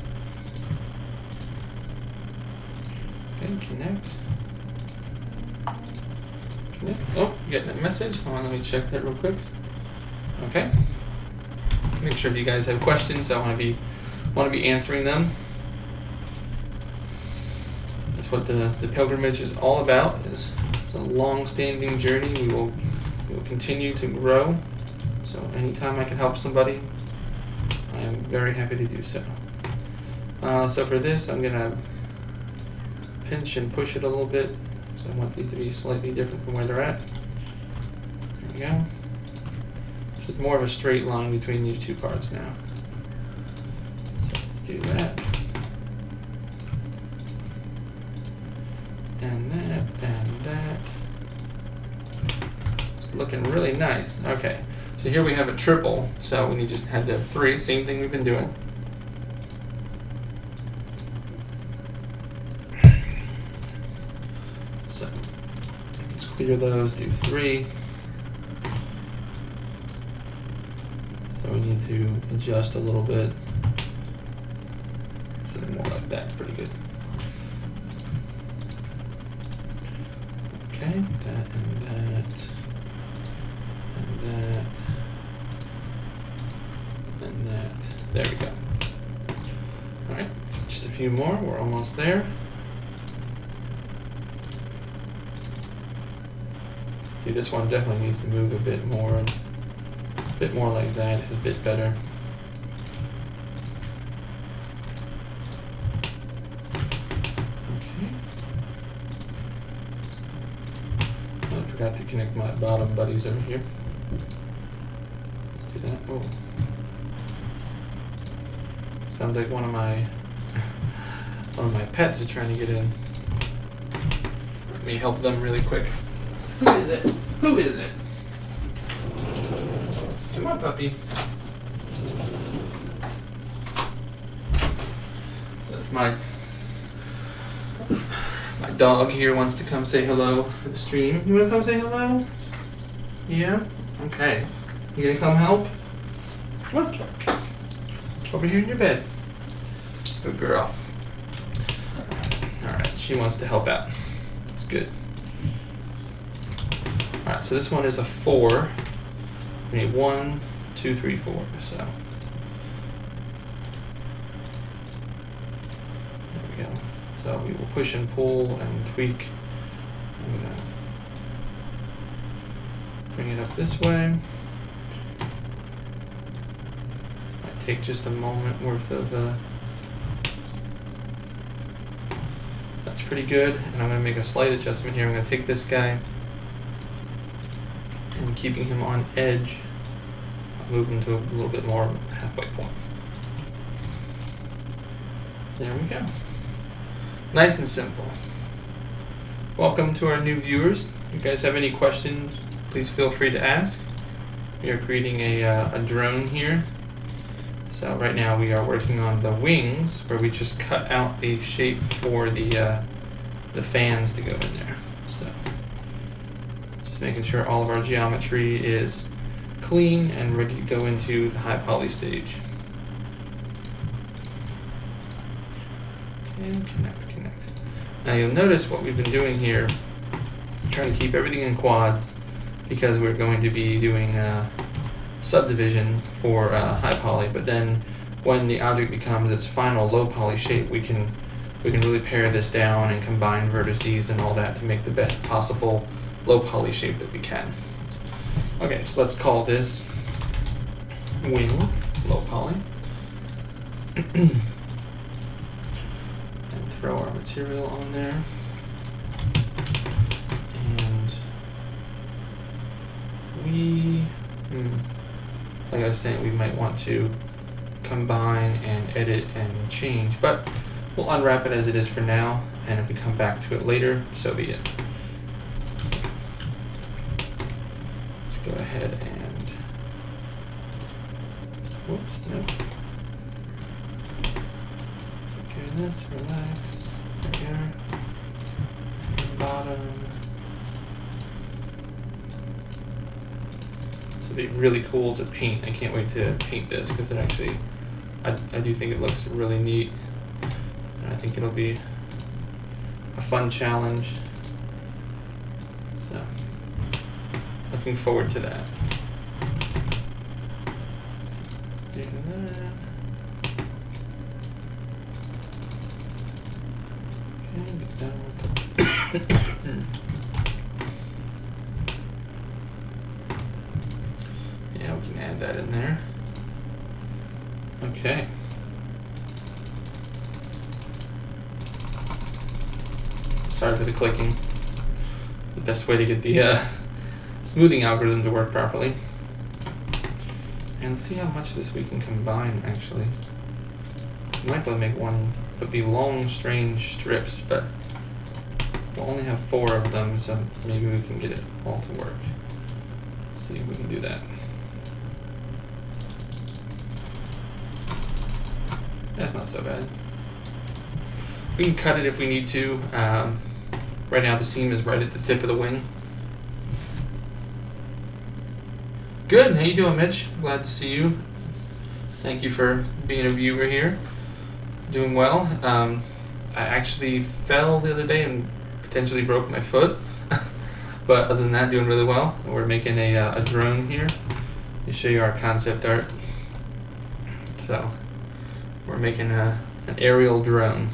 Okay, connect. Connect. Oh, getting a message. Hold on, let me check that real quick. Okay. Make sure if you guys have questions, I want to be answering them. That's what the pilgrimage is all about. It's a long-standing journey. We will continue to grow. So anytime I can help somebody, I am very happy to do so. So for this, I'm gonna pinch and push it a little bit. So I want these to be slightly different from where they're at. There we go. Just more of a straight line between these two parts now. So let's do that. And that, and that. It's looking really nice. Okay, so here we have a triple, so we just had the 3, same thing we've been doing. So let's clear those, do 3. So we need to adjust a little bit. Something more like that, pretty good. Okay, that and that, and that, and that. There we go. All right, just a few more, we're almost there. See, this one definitely needs to move a bit more. A bit more like that is a bit better. Okay. I forgot to connect my bottom buddies over here. Let's do that. Oh. Sounds like one of my pets is trying to get in. Let me help them really quick. Who is it? Who is it? Come on, puppy. That's my dog here wants to come say hello for the stream. You want to come say hello? Yeah? Okay. You gonna come help? Come on. Over here in your bed. Good girl. Alright, she wants to help out. It's good. Alright, so this one is a 4. We need 1, 2, 3, 4. So there we go. So we will push and pull and tweak. I'm gonna bring it up this way. This might take just a moment worth of that's pretty good. And I'm gonna make a slight adjustment here. I'm gonna take this guy and keeping him on edge, I'll move him to a little bit more halfway point. There we go. Nice and simple. Welcome to our new viewers. If you guys have any questions, please feel free to ask. We are creating a drone here. So right now we are working on the wings, where we just cut out a shape for the fans to go in there. So just making sure all of our geometry is clean and ready to go into the high poly stage. And connect. Now you'll notice what we've been doing here, trying to keep everything in quads because we're going to be doing subdivision for high poly, but then when the object becomes its final low poly shape, we can really pare this down and combine vertices and all that to make the best possible low poly shape that we can. Okay, so let's call this wing low poly. And throw our material on there. And we, like I was saying, we might want to combine and edit and change, but we'll unwrap it as it is for now, and if we come back to it later, so be it. So, let's go ahead and, whoops, no. Okay, this, relax, there, bottom. This will be really cool to paint. I can't wait to paint this because it actually, I do think it looks really neat. And I think it'll be a fun challenge. So, looking forward to that. So let's do that. Okay, get done with it. Yeah, we can add that in there. Okay. Sorry for the clicking. The best way to get the smoothing algorithm to work properly. And let's see how much of this we can combine, actually. We might be able to make one that be long, strange strips, but we'll only have 4 of them, so maybe we can get it all to work. Let's see if we can do that. That's not so bad. We can cut it if we need to. Right now the seam is right at the tip of the wing. Good, how you doing, Mitch? Glad to see you. Thank you for being a viewer here. Doing well. I actually fell the other day and potentially broke my foot. But other than that, doing really well. We're making a drone here. Let me show you our concept art. So, we're making an aerial drone.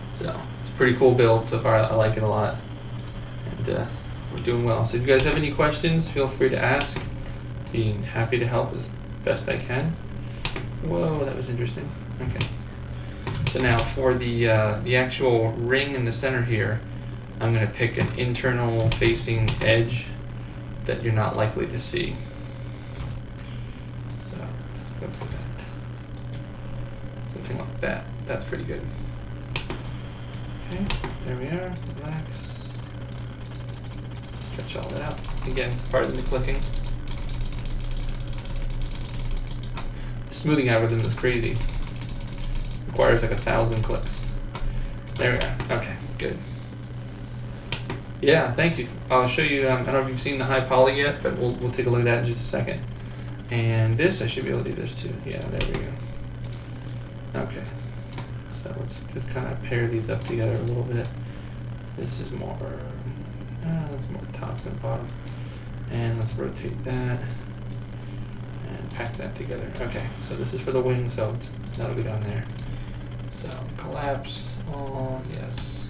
So, it's a pretty cool build so far. I like it a lot. And we're doing well. So if you guys have any questions, feel free to ask. be happy to help as best I can. Whoa, that was interesting. Okay. So now for the actual ring in the center here, I'm going to pick an internal facing edge that you're not likely to see. So let's go for that. Something like that. That's pretty good. Okay, there we are. Relax. Stretch all that out. Again, pardon the clicking. The smoothing algorithm is crazy. Requires like 1,000 clicks. There we are. Okay, good. Yeah, thank you. I'll show you. I don't know if you've seen the high poly yet, but we'll take a look at that in just a second. And this, I should be able to do this too. Yeah, there we go. Okay. So let's just kind of pair these up together a little bit. This is more, that's more top than bottom. And let's rotate that and pack that together. Okay, so this is for the wing, so that'll be down there. So collapse all, yes.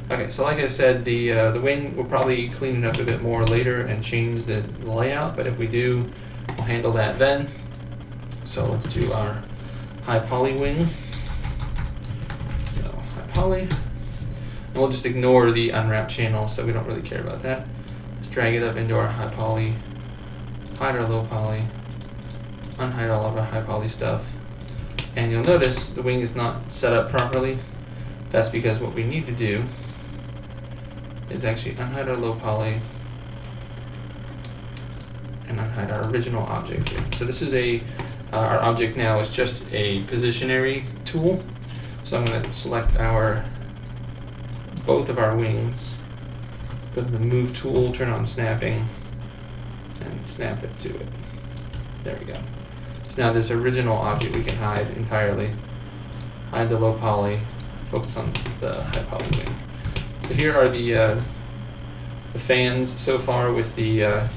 Okay, so like I said, the wing, we'll probably clean it up a bit more later and change the layout, but if we do, we'll handle that then. So let's do our high poly wing. Poly, and we'll just ignore the unwrapped channel, so we don't really care about that. Just drag it up into our high poly, hide our low poly, unhide all of our high poly stuff, and you'll notice the wing is not set up properly. That's because what we need to do is actually unhide our low poly and unhide our original object here. So this is our object now is just a positionary tool. So I'm going to select both of our wings, go to the move tool, turn on snapping, and snap it to it. There we go. So now this original object we can hide entirely. Hide the low poly, focus on the high poly wing. So here are the fans so far with the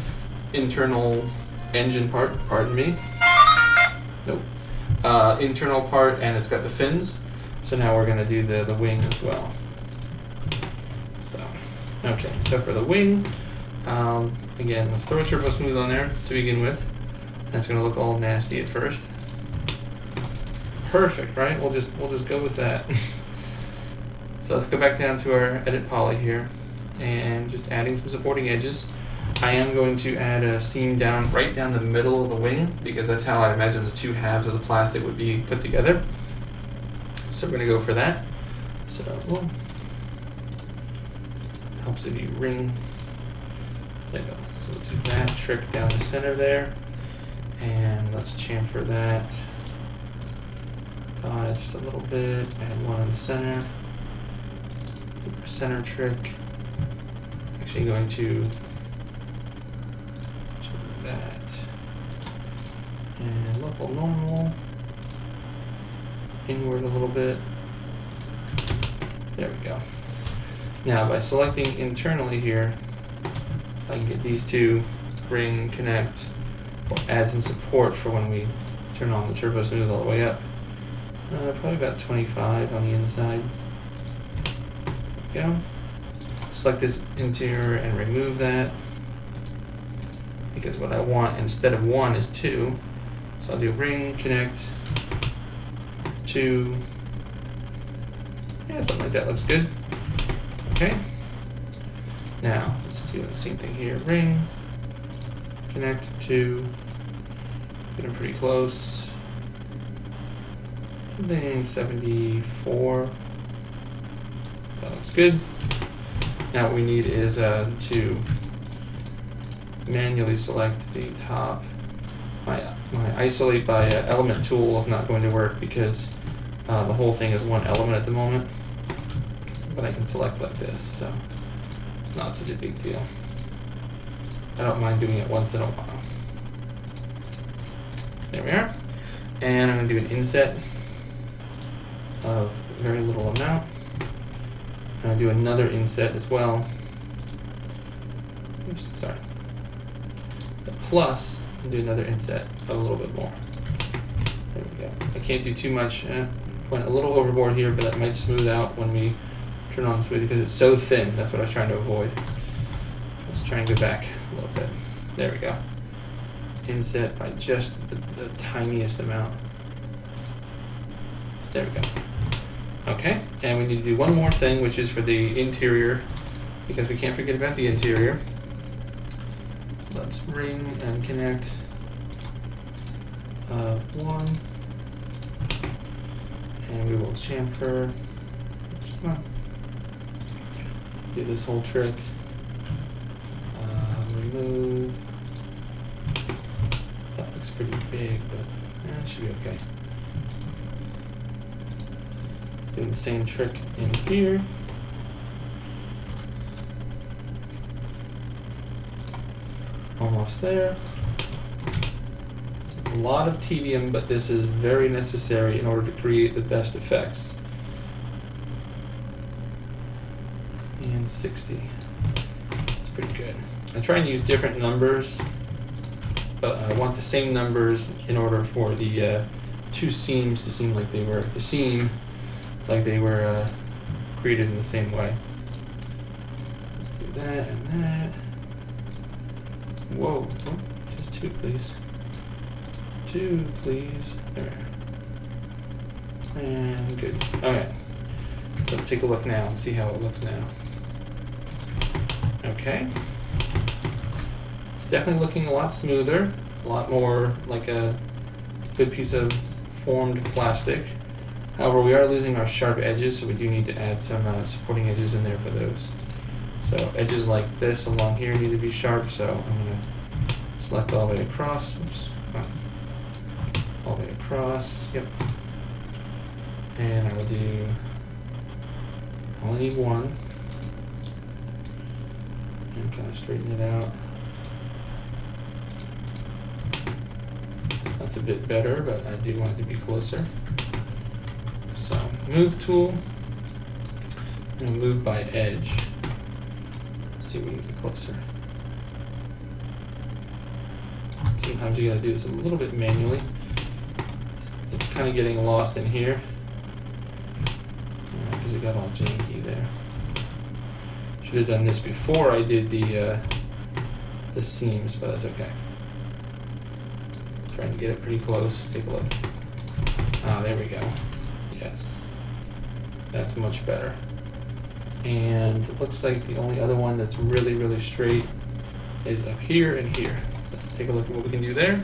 internal engine part, pardon me. Nope. Internal part, and it's got the fins. So now we're going to do the wing as well. So, okay, so for the wing, again, let's throw a turbo smooth on there to begin with. That's going to look all nasty at first. Perfect, right? We'll just go with that. So let's go back down to our edit poly here, and just adding some supporting edges. I am going to add a seam down right down the middle of the wing, because that's how I imagine the two halves of the plastic would be put together. So we're going to go for that. So, helps if you ring. There you go. So we'll do that trick down the center there. And let's chamfer that just a little bit. Add one on the center. Do our center trick. Actually going to do that. And local normal. Inward a little bit. There we go. Now by selecting internally here, I can get these two ring, connect, or add some support for when we turn on the turbo smooth all the way up. Probably about 25 on the inside. There we go. Select this interior and remove that, because what I want instead of 1 is 2. So I'll do ring, connect, 2, yeah, something like that looks good. Okay, now let's do the same thing here. Ring, connect, 2, getting pretty close. Something 74. That looks good. Now what we need is to manually select the top. My isolate by element tool is not going to work because the whole thing is one element at the moment, but I can select like this, so it's not such a big deal. I don't mind doing it once in a while. There we are. And I'm going to do an inset of very little amount. I'm going to do another inset as well. Oops, sorry. The plus, and do another inset of a little bit more. There we go. I can't do too much. Went a little overboard here, but that might smooth out when we turn on the smoothie because it's so thin. That's what I was trying to avoid. Let's try and go back a little bit. There we go. inset by just the tiniest amount. There we go. Okay, and we need to do one more thing, which is for the interior, because we can't forget about the interior. Let's ring and connect one, and we will chamfer. Come on. Do this whole trick. Remove. That looks pretty big, but it should be okay. Doing the same trick in here. Almost there. It's a lot of tedium, but this is very necessary in order to create the best effects. And 60. That's pretty good. I try and use different numbers, but I want the same numbers in order for the two seams to seem like they were created in the same way. Let's do that and that. Whoa, oh, just two, please. Two, please. There. And good. Okay. Let's take a look now and see how it looks now. Okay. It's definitely looking a lot smoother, a lot more like a good piece of formed plastic. However, we are losing our sharp edges, so we do need to add some supporting edges in there for those. So edges like this along here need to be sharp, so I'm going to select all the way across. Oops. All the way across. Yep. And I will do, I only need one. And kind of straighten it out. That's a bit better, but I do want it to be closer. So, move tool, and move by edge. Let's see if we can get closer. Sometimes you gotta do this a little bit manually. It's kind of getting lost in here because it got all janky there. Should have done this before I did the seams, but that's okay. Trying to get it pretty close. Take a look. Ah, there we go. Yes, that's much better. And it looks like the only other one that's really, really straight is up here and here. So let's take a look at what we can do there.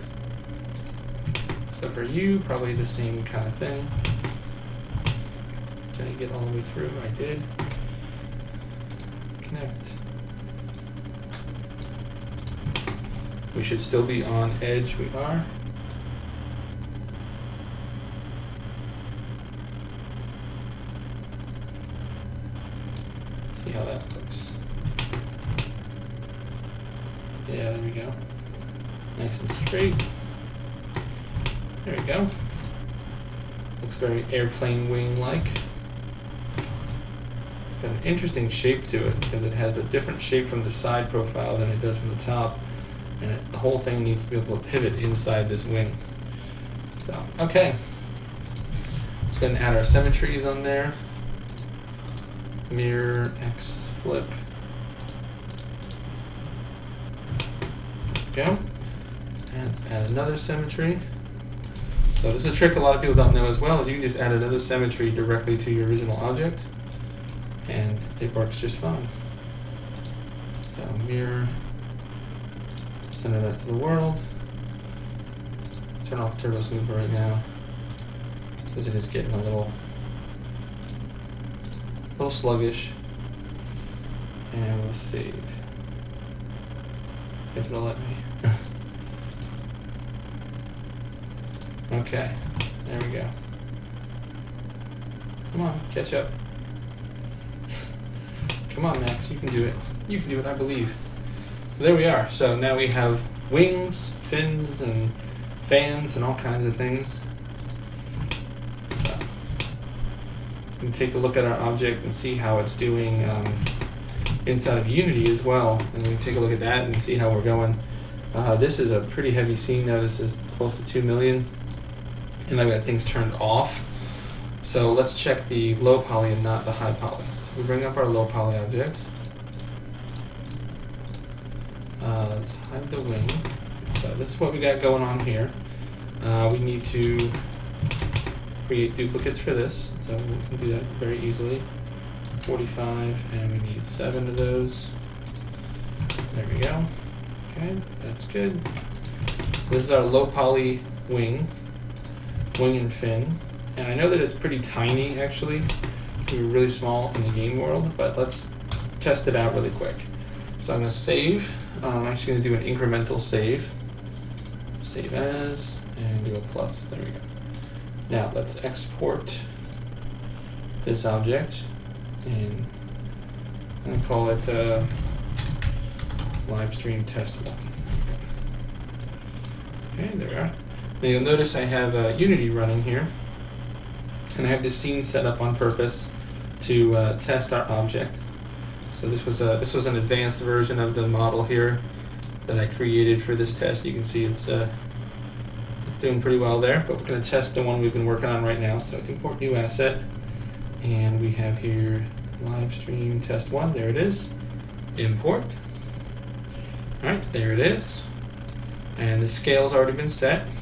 So for you, probably the same kind of thing. Did I get all the way through? I did. Connect. We should still be on edge. We are. See how that looks. Yeah, there we go. Nice and straight. There we go. Looks very airplane wing-like. It's got an interesting shape to it because it has a different shape from the side profile than it does from the top. And the whole thing needs to be able to pivot inside this wing. So, okay. Let's go ahead and add our symmetries on there. Mirror, X, flip. There we go. And let's add another symmetry. So this is a trick a lot of people don't know as well, is you can just add another symmetry directly to your original object, and it works just fine. So mirror, center that to the world. Turn off Turbo Smoother right now, because it is getting a little sluggish. And we'll save. If it'll let me. Okay, there we go. Come on, catch up. Come on, Max, you can do it. You can do it, I believe. There we are. So now we have wings, fins, and fans, and all kinds of things. So we can take a look at our object and see how it's doing inside of Unity as well. And we can take a look at that and see how we're going. This is a pretty heavy scene now. This is close to 2 million. And I've got things turned off. So let's check the low poly and not the high poly. So we bring up our low poly object. Let's hide the wing. Fix So this is what we got going on here. We need to create duplicates for this, so we can do that very easily. 45, and we need 7 of those. There we go. Okay, that's good. This is our low poly wing and fin. And I know that it's pretty tiny actually. It's gonna be really small in the game world, but let's test it out really quick. So I'm gonna save. I'm actually gonna do an incremental save. Save as, and do a plus. There we go. Now let's export this object, and I'm gonna call it live stream test 1. Okay, there we are. Now you'll notice I have Unity running here, and I have this scene set up on purpose to test our object. So this was an advanced version of the model here that I created for this test. You can see it's doing pretty well there, but we're going to test the one we've been working on right now. So import new asset, and we have here live stream test 1. There it is. Import. All right, there it is. And the scale's already been set. So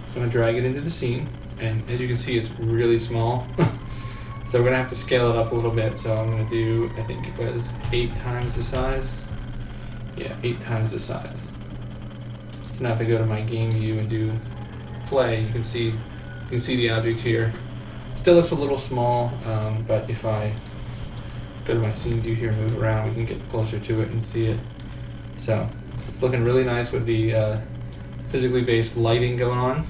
I'm going to drag it into the scene, and as you can see, it's really small. So we're going to have to scale it up a little bit. So I'm going to do, I think it was 8 times the size. Yeah, 8 times the size. So now if I go to my game view and do play, you can see the object here. Still looks a little small, but if I go to my scene view here and move around, we can get closer to it and see it. So it's looking really nice with the physically based lighting going on.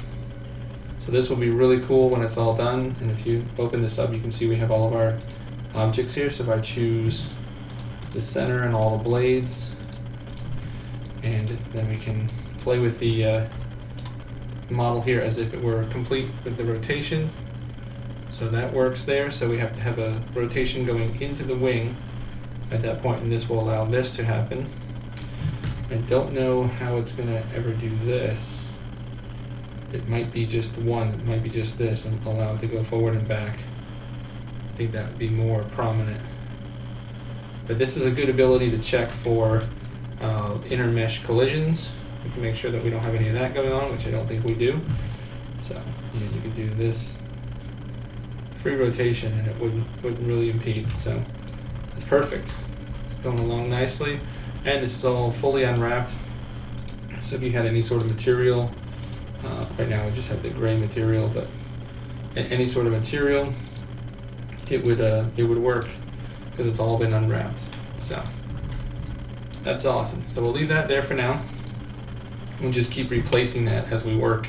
So this will be really cool when it's all done. And if you open this up, you can see we have all of our objects here. So if I choose the center and all the blades, and then we can play with the model here as if it were complete with the rotation. So that works there. So we have to have a rotation going into the wing at that point, and this will allow this to happen. I don't know how it's going to ever do this. It might be just one, it might be just this, and allow it to go forward and back. I think that would be more prominent. But this is a good ability to check for intermesh collisions. We can make sure that we don't have any of that going on, which I don't think we do. So yeah, you can do this free rotation and it wouldn't really impede. So it's perfect. It's going along nicely. And this is all fully unwrapped. So if you had any sort of material, right now we just have the gray material, but any sort of material, it would work because it's all been unwrapped. So that's awesome. So we'll leave that there for now. We'll just keep replacing that as we work.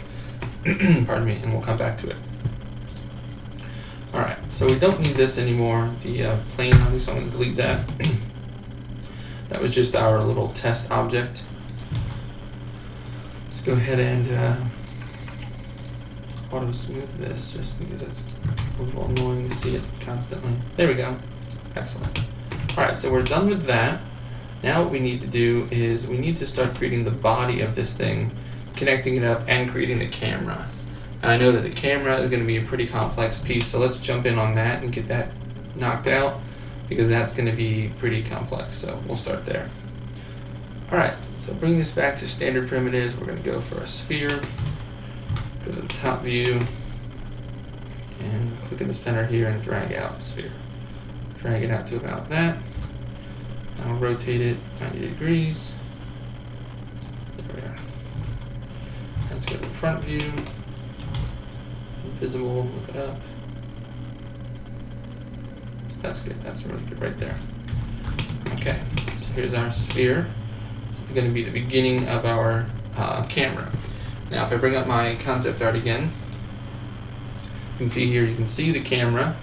Pardon me, and we'll come back to it. All right, so we don't need this anymore. The plane, so I'm going to delete that. That was just our little test object. Let's go ahead and auto smooth this, just because it's a little annoying to see it constantly. There we go. Excellent. All right, so we're done with that. Now what we need to do is we need to start creating the body of this thing, connecting it up, and creating the camera. And I know that the camera is going to be a pretty complex piece, so let's jump in on that and get that knocked out, because that's going to be pretty complex. So we'll start there. All right, so bring this back to standard primitives. We're going to go for a sphere. Go to the top view and click in the center here and drag out a sphere. Drag it out to about that. I'll rotate it 90 degrees. There we are. Let's go to the front view. Invisible, move it up. That's good. That's really good right there. Okay, so here's our sphere. It's going to be the beginning of our camera. Now if I bring up my concept art again, you can see here, you can see the camera.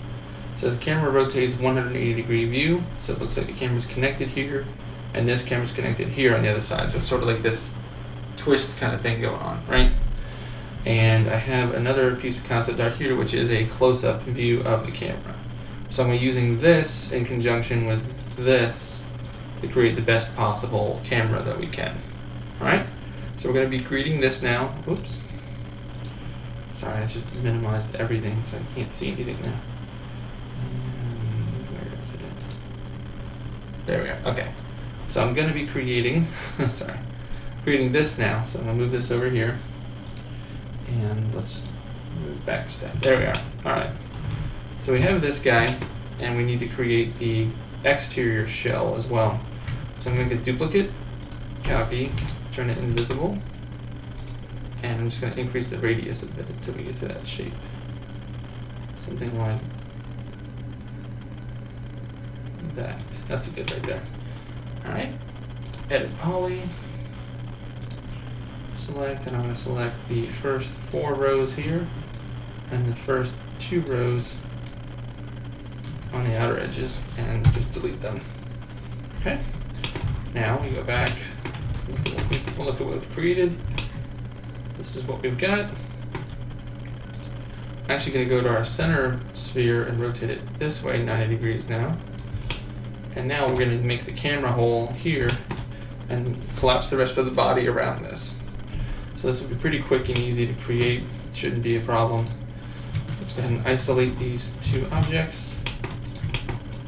So the camera rotates 180 degree view, so it looks like the camera's connected here, and this camera's connected here on the other side. So it's sort of like this twist kind of thing going on, right? And I have another piece of concept art here, which is a close-up view of the camera. So I'm using this in conjunction with this to create the best possible camera that we can. All right? So we're going to be creating this now. Oops. Sorry, I just minimized everything so I can't see anything now. Where is it? There we go. Okay. So I'm going to be creating, sorry. creating this now. So I'm gonna move this over here, and let's move back a step. There we are. All right. So we have this guy, and we need to create the exterior shell as well. So I'm going to get duplicate, copy, turn it invisible, and I'm just going to increase the radius a bit until we get to that shape. Something like that. That's a good right there. All right. Edit poly. Select, and I'm going to select the first 4 rows here and the first 2 rows on the outer edges, and just delete them. Okay. Now we go back. We'll look at what we've created. This is what we've got. I'm actually going to go to our center sphere and rotate it this way 90 degrees now. And now we're going to make the camera hole here and collapse the rest of the body around this. So this will be pretty quick and easy to create. Shouldn't be a problem. Let's go ahead and isolate these 2 objects.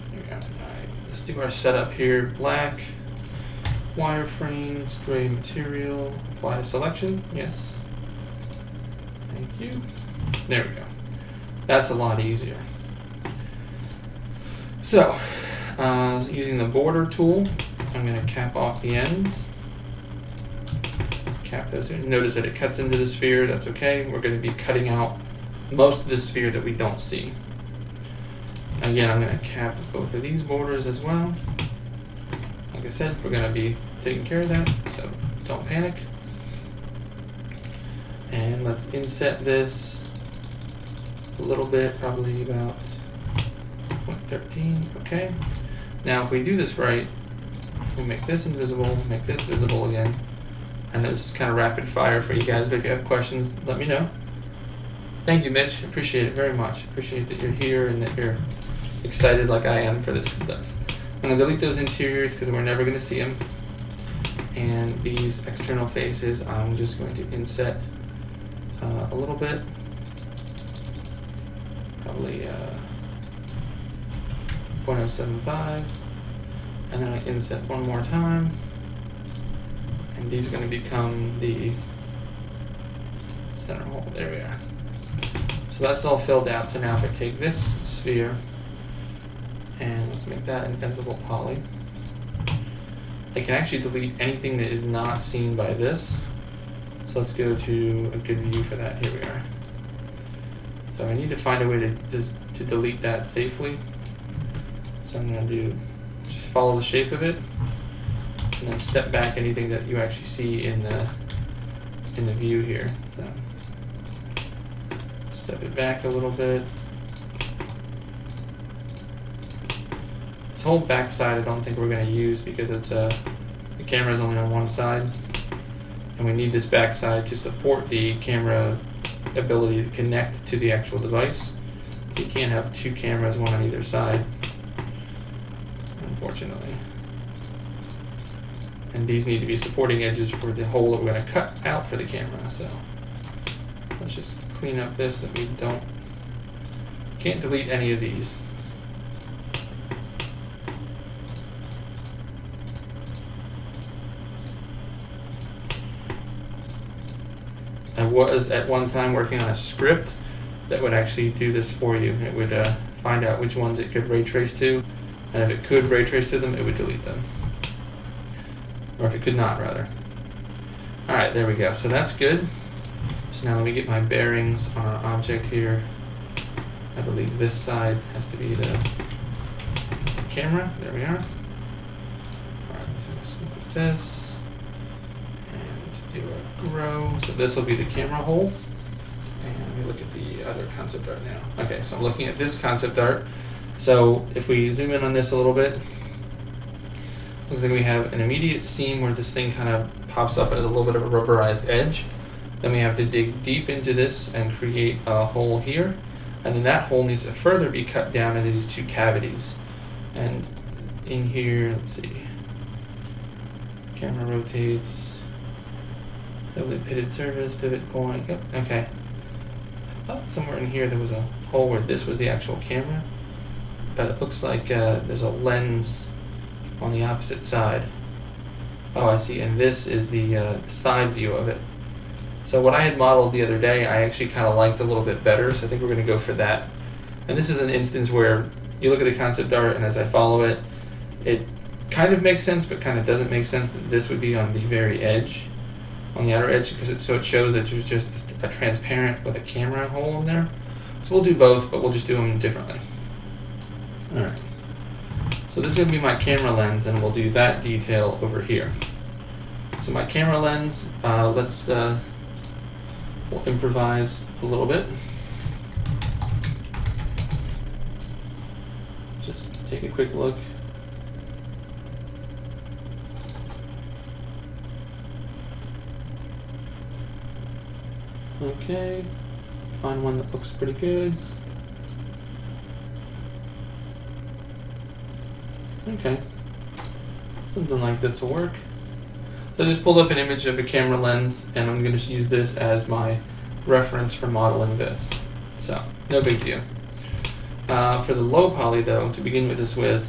There we go. Alright, let's do our setup here. Black, wireframes, gray material, apply to selection. Yes. Thank you. There we go. That's a lot easier. So, using the border tool, I'm going to cap off the ends. Cap those in. Notice that it cuts into the sphere. That's okay. We're going to be cutting out most of the sphere that we don't see. Again, I'm going to cap both of these borders as well. Like I said, we're going to be taking care of that, so don't panic. And let's inset this a little bit, probably about 0.13. Okay. Now, if we do this right, we make this invisible, make this visible again. I know this is kind of rapid fire for you guys, but if you have questions, let me know. Thank you, Mitch. Appreciate it very much. Appreciate that you're here and that you're excited like I am for this stuff. I'm going to delete those interiors because we're never going to see them. And these external faces, I'm just going to inset a little bit. Probably 0.075. And then I inset one more time. And these are going to become the center hole. There we are. So that's all filled out. So now if I take this sphere and let's make that an editable poly, I can actually delete anything that is not seen by this. So let's go to a good view for that. Here we are. So I need to find a way to delete that safely. So I'm going to do just follow the shape of it, and then step back anything that you actually see in the view here. So step it back a little bit. This whole back side I don't think we're going to use because it's the camera is only on one side, and we need this back side to support the camera ability to connect to the actual device. You can't have 2 cameras, one on either side, unfortunately. And these need to be supporting edges for the hole that we're going to cut out for the camera. So let's just clean up this that we can't delete any of these. I was at one time working on a script that would actually do this for you. It would find out which ones it could ray trace to, and if it could ray trace to them, it would delete them. Or if it could not, rather. Alright, there we go. So that's good. So now let me get my bearings on our object here. I believe this side has to be the camera. There we are. Alright, so let's look at this. And do a grow. So this will be the camera hole. And let me look at the other concept art now. Okay, so I'm looking at this concept art. So if we zoom in on this a little bit, looks like we have an immediate seam where this thing kind of pops up as a little bit of a rubberized edge. Then we have to dig deep into this and create a hole here. And then that hole needs to further be cut down into these 2 cavities. And in here, let's see. Camera rotates. Doubly pitted surface, pivot point. Yep, okay. I thought somewhere in here there was a hole where this was the actual camera. But it looks like there's a lens on the opposite side. Oh, I see. And this is the side view of it. So what I had modeled the other day, I actually kind of liked a little bit better. So I think we're going to go for that. And this is an instance where you look at the concept art, and as I follow it, it kind of makes sense, but kind of doesn't make sense that this would be on the very edge, on the outer edge, because so it shows that there's just a transparent with a camera hole in there. So we'll do both, but we'll just do them differently. All right. So this is going to be my camera lens, and we'll do that detail over here. So my camera lens, we'll improvise a little bit. Just take a quick look. Okay, find one that looks pretty good. Okay, something like this will work. So I just pulled up an image of a camera lens, and I'm going to use this as my reference for modeling this. So, no big deal. For the low poly though, to begin with this with,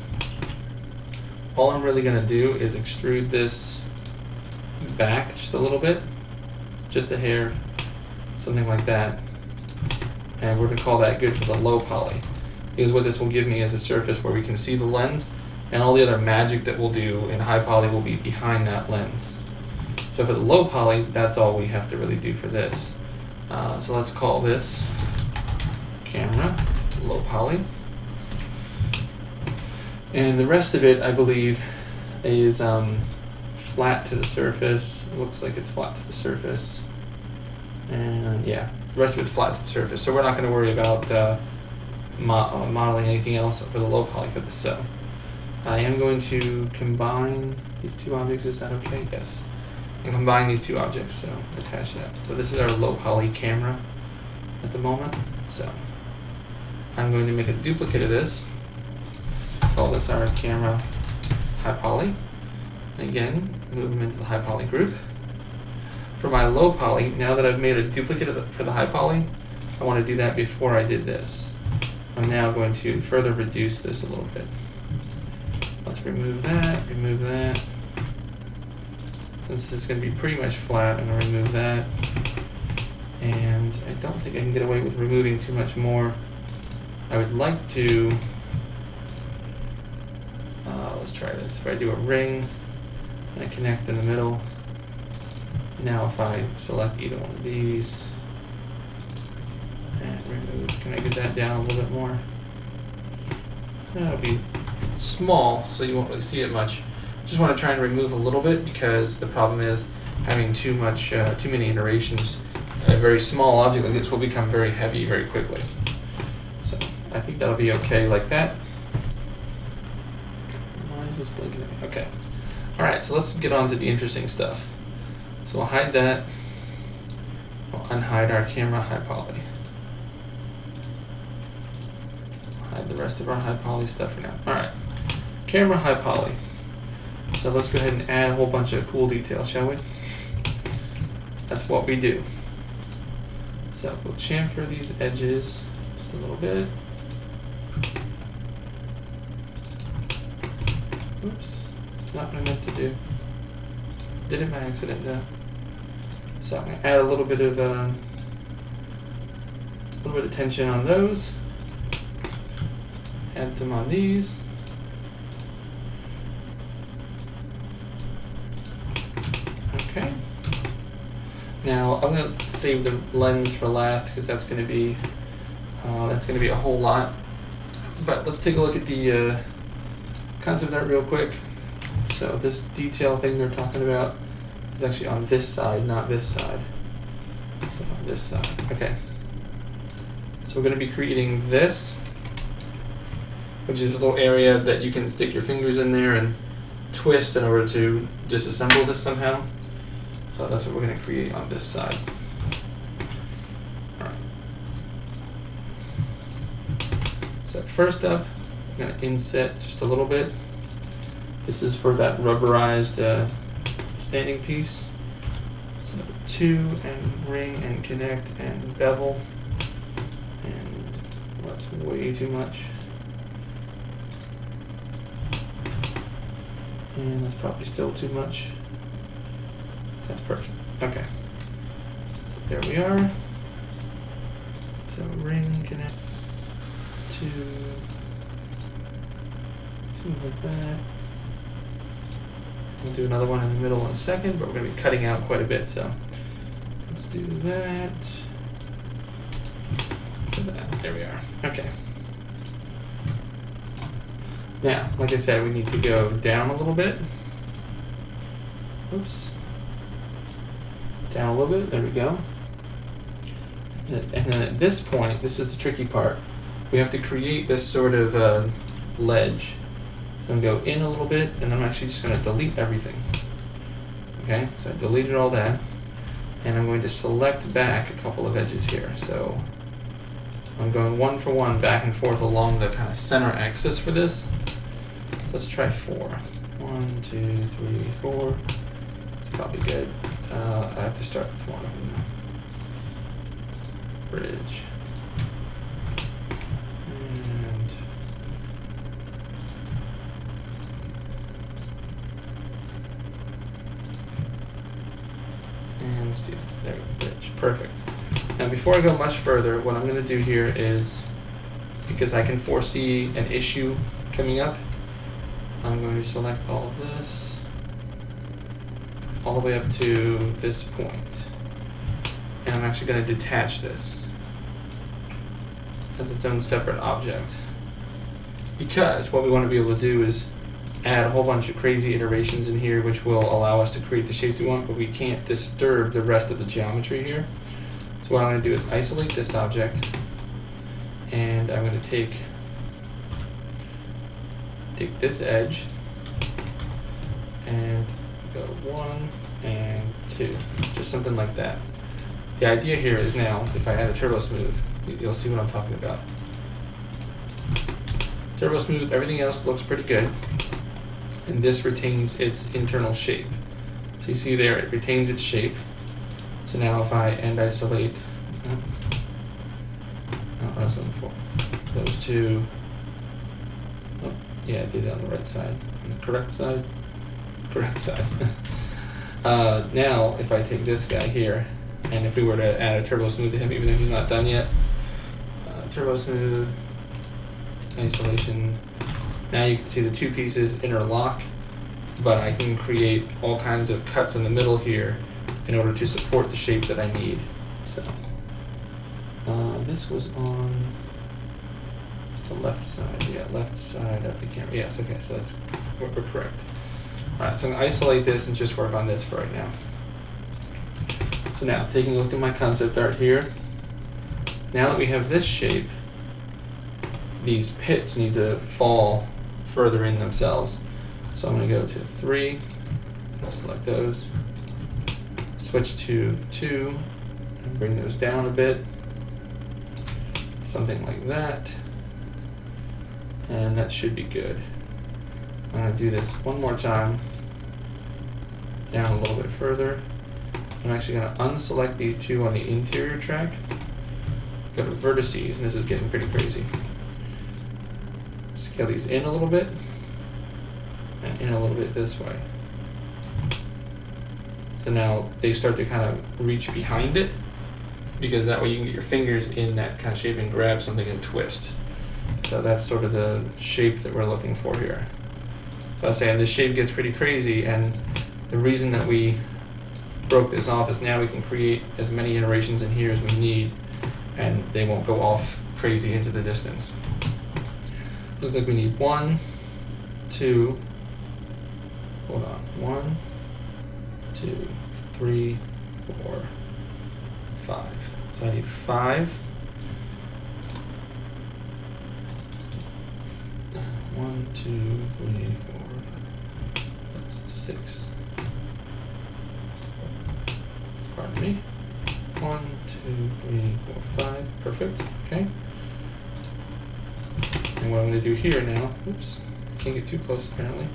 all I'm really going to do is extrude this back just a little bit, just a hair, something like that. And we're going to call that good for the low poly, because what this will give me is a surface where we can see the lens, and all the other magic that we'll do in high poly will be behind that lens. So for the low poly, that's all we have to really do for this. So let's call this camera low poly. And the rest of it, I believe, is flat to the surface. It looks like it's flat to the surface. And yeah, the rest of it's flat to the surface. So we're not going to worry about modeling anything else for the low poly for this. So I am going to combine these two objects. Is that okay? Yes. And combine these two objects, so attach that. So this is our low poly camera at the moment. So I'm going to make a duplicate of this. Call this our camera high poly. Again, move them into the high poly group. For my low poly, now that I've made a duplicate of for the high poly, I want to do that before I did this. I'm now going to further reduce this a little bit. Let's remove that, remove that. Since this is going to be pretty much flat, I'm going to remove that. And I don't think I can get away with removing too much more. I would like to, let's try this. If I do a ring, and I connect in the middle. Now if I select either one of these, and remove, can I get that down a little bit more? That'll be small, so you won't really see it much. Just want to try and remove a little bit, because the problem is having too many iterations. A very small object like this will become very heavy very quickly. So I think that'll be okay like that. Why is this blinking at me? Okay. All right, so let's get on to the interesting stuff. So we'll hide that. We'll unhide our camera high poly. We'll hide the rest of our high poly stuff for now. All right, camera high poly. So let's go ahead and add a whole bunch of cool details, shall we? That's what we do. So we'll chamfer these edges just a little bit. Oops, it's not what I meant to do. Did it by accident though. So I'm gonna add a little bit of tension on those. Add some on these. Okay. Now I'm going to save the lens for last, because that's going to be a whole lot. But let's take a look at the concept art real quick. So this detail thing they're talking about is actually on this side, not this side. So on this side. Okay. So we're going to be creating this, which is a little area that you can stick your fingers in there and twist in order to disassemble this somehow. So that's what we're going to create on this side. All right. So first up, I'm going to inset just a little bit. This is for that rubberized standing piece. So 2 and ring and connect and bevel. And that's way too much. And that's probably still too much. That's perfect. Okay. So there we are. So ring connect to like that. We'll do another one in the middle in a second, but we're going to be cutting out quite a bit, so let's do that. There we are. Okay. Now, like I said, we need to go down a little bit. Oops. Down a little bit. There we go. And then at this point, this is the tricky part. We have to create this sort of ledge. So I'm going to go in a little bit, and I'm actually just going to delete everything. Okay, so I deleted all that. And I'm going to select back a couple of edges here. So I'm going one for one back and forth along the kind of center axis for this. Let's try 4. 1, 2, 3, 4. It's probably good. I have to start with one of them. Bridge. And let's do that. There we go. Bridge. Perfect. Now before I go much further, what I'm going to do here is, because I can foresee an issue coming up, I'm going to select all of this all the way up to this point. And I'm actually going to detach this as its own separate object. Because what we want to be able to do is add a whole bunch of crazy iterations in here which will allow us to create the shapes we want, but we can't disturb the rest of the geometry here. So what I'm going to do is isolate this object, and I'm going to take this edge and go 1 and 2, just something like that. The idea here is now, if I add a turbo smooth, you'll see what I'm talking about. Turbo smooth, everything else looks pretty good, and this retains its internal shape. So you see there, it retains its shape. So now if I end isolate, what I was looking for, those two, oh, yeah, I did it on the right side, on the correct side, now if I take this guy here, and if we were to add a turbo smooth to him, even if he's not done yet, turbo smooth, isolation, now you can see the two pieces interlock, but I can create all kinds of cuts in the middle here in order to support the shape that I need. So this was on the left side, yeah, left side of the camera. Yes, okay, so that's what we're correct. All right, so I'm gonna isolate this and just work on this for right now. So now, taking a look at my concept art here, now that we have this shape, these pits need to fall further in themselves. So I'm going to go to 3, select those, switch to 2, and bring those down a bit, something like that, and that should be good. I'm going to do this one more time, down a little bit further. I'm actually going to unselect these two on the interior track, go to vertices, and this is getting pretty crazy. Scale these in a little bit, and in a little bit this way. So now they start to kind of reach behind it, because that way you can get your fingers in that kind of shape and grab something and twist. So that's sort of the shape that we're looking for here. So I was saying this shape gets pretty crazy, and the reason that we broke this off is now we can create as many iterations in here as we need, and they won't go off crazy into the distance. Looks like we need 1, 2, hold on, 1, 2, 3, 4, 5. So I need 5. 1, 2, 3, 4, 5. That's 6. Pardon me. 1, 2, 3, 4, 5. Perfect. Okay. And what I'm going to do here now, oops, can't get too close apparently,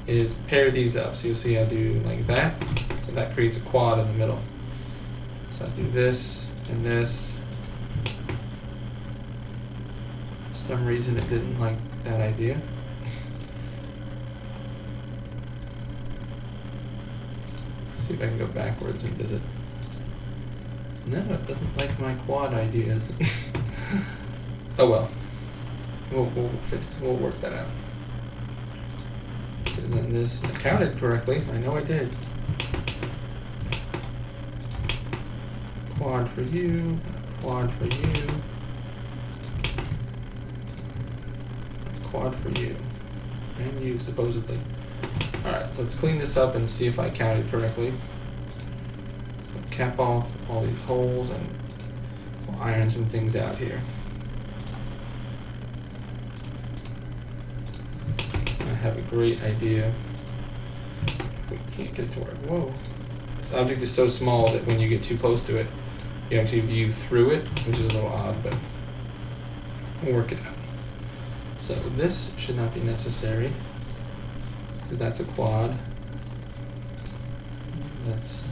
is pair these up. So you'll see I do like that. So that creates a quad in the middle. So I do this and this. For some reason it didn't like that idea. see if I can go backwards and does it. No, it doesn't like my quad ideas. Oh well. We'll work that out. Because then this counted correctly. I know I did. Quad for you. Quad for you. Quad for you. And you, supposedly. Alright, so let's clean this up and see if I counted correctly. So cap off all these holes and we'll iron some things out here. I have a great idea. If we can't get to work. Whoa. This object is so small that when you get too close to it, you actually view through it, which is a little odd, but we'll work it out. So this should not be necessary, because that's a quad. That's,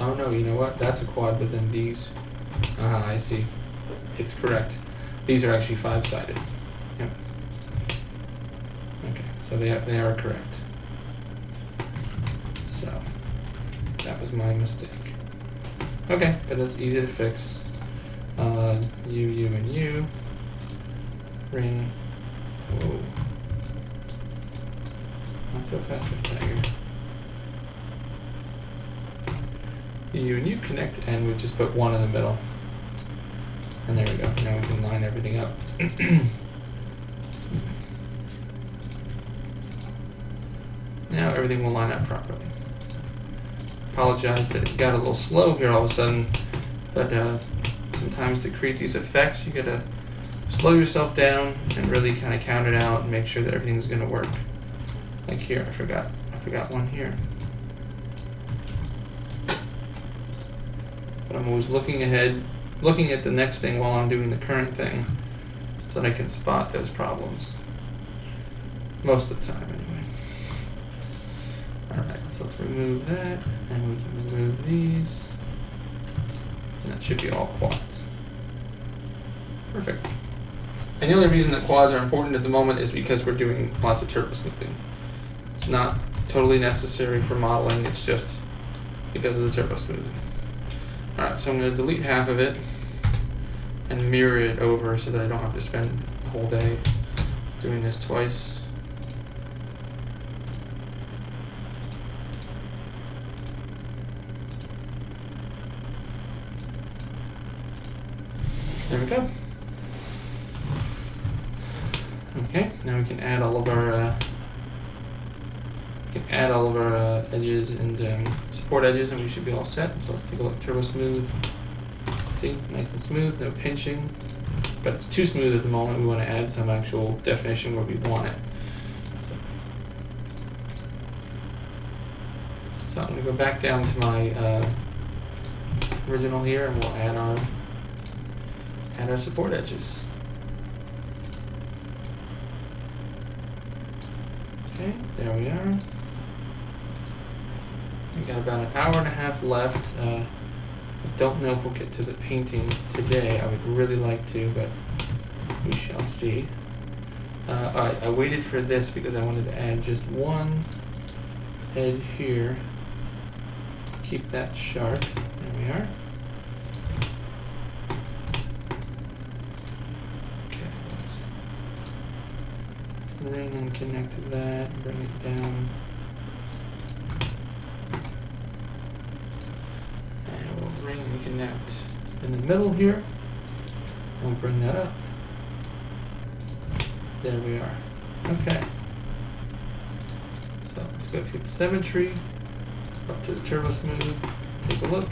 oh no, you know what? That's a quad, but then these, I see. It's correct. These are actually 5-sided. Yep. Okay, so they are correct. So, that was my mistake. Okay, but that's easy to fix. You, and you. Ring. Whoa. Not so fast, Tiger. You and you connect, and we just put one in the middle. And there we go. Now we can line everything up. Now everything will line up properly. Apologize that it got a little slow here all of a sudden, but sometimes to create these effects, you gotta slow yourself down and really kind of count it out and make sure that everything's gonna work. Like here, I forgot one here. But I'm always looking ahead, looking at the next thing while I'm doing the current thing, so that I can spot those problems. Most of the time, anyway. Alright, so let's remove that, and we can remove these. And that should be all quads. Perfect. And the only reason that quads are important at the moment is because we're doing lots of turbo smoothing. It's not totally necessary for modeling, it's just because of the turbo smoothing. Alright, so I'm going to delete half of it and mirror it over so that I don't have to spend the whole day doing this twice. There we go. Okay, now we can add all of our edges and support edges, and we should be all set. So let's take a look. Turbo smooth. See, nice and smooth, no pinching, but it's too smooth at the moment. We want to add some actual definition where we want it. So I'm going to go back down to my original here, and we'll add our support edges. Okay, there we are. We got about an hour and a half left. I don't know if we'll get to the painting today. I would really like to, but we shall see. Alright, I waited for this because I wanted to add just one head here. Keep that sharp. There we are. Ring and connect to that, bring it down. And we'll ring and connect in the middle here. We'll bring that up. There we are. Okay. So let's go through the symmetry, up to the turbo smooth, take a look.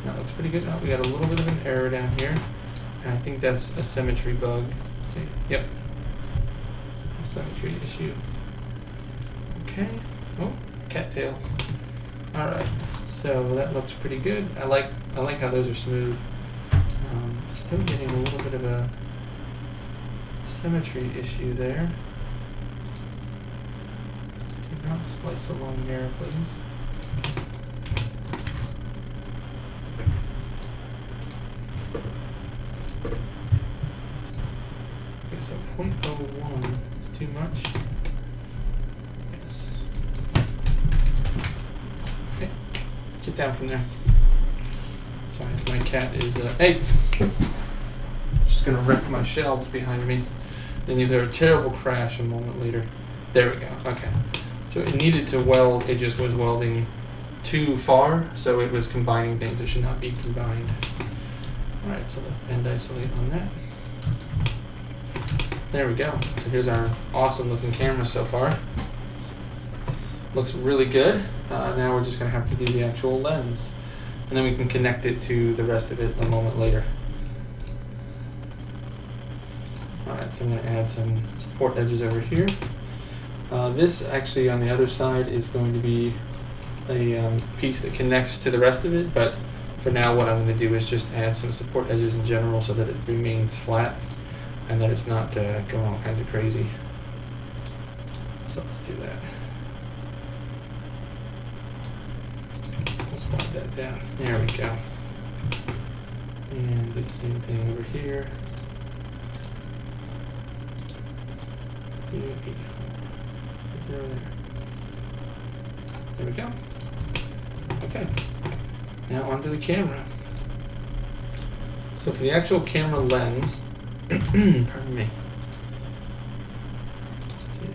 That looks pretty good. Oh, we got a little bit of an error down here. And I think that's a symmetry bug. See? Yep. A symmetry issue. Okay. Oh, cattail. Alright. So that looks pretty good. I like how those are smooth. Still getting a little bit of a symmetry issue there. Do not slice along there, please. So 0.01 is too much. Yes. down from there. Sorry, my cat is, hey! Just gonna wreck my shelves behind me. Then you hear a terrible crash a moment later. There we go, okay. So it needed to weld, it just was welding too far, so it was combining things. It should not be combined. Alright, so let's end isolate on that. There we go. So here's our awesome looking camera so far. Looks really good. Now we're just going to have to do the actual lens. And then we can connect it to the rest of it a moment later. Alright, so I'm going to add some support edges over here. This actually on the other side is going to be a piece that connects to the rest of it, but for now what I'm going to do is just add some support edges in general so that it remains flat and that it's not going all kinds of crazy. So let's do that. We'll slide that down. There we go. And do the same thing over here. 284. There we go. Okay. Now onto the camera. So for the actual camera lens, pardon me. Let's do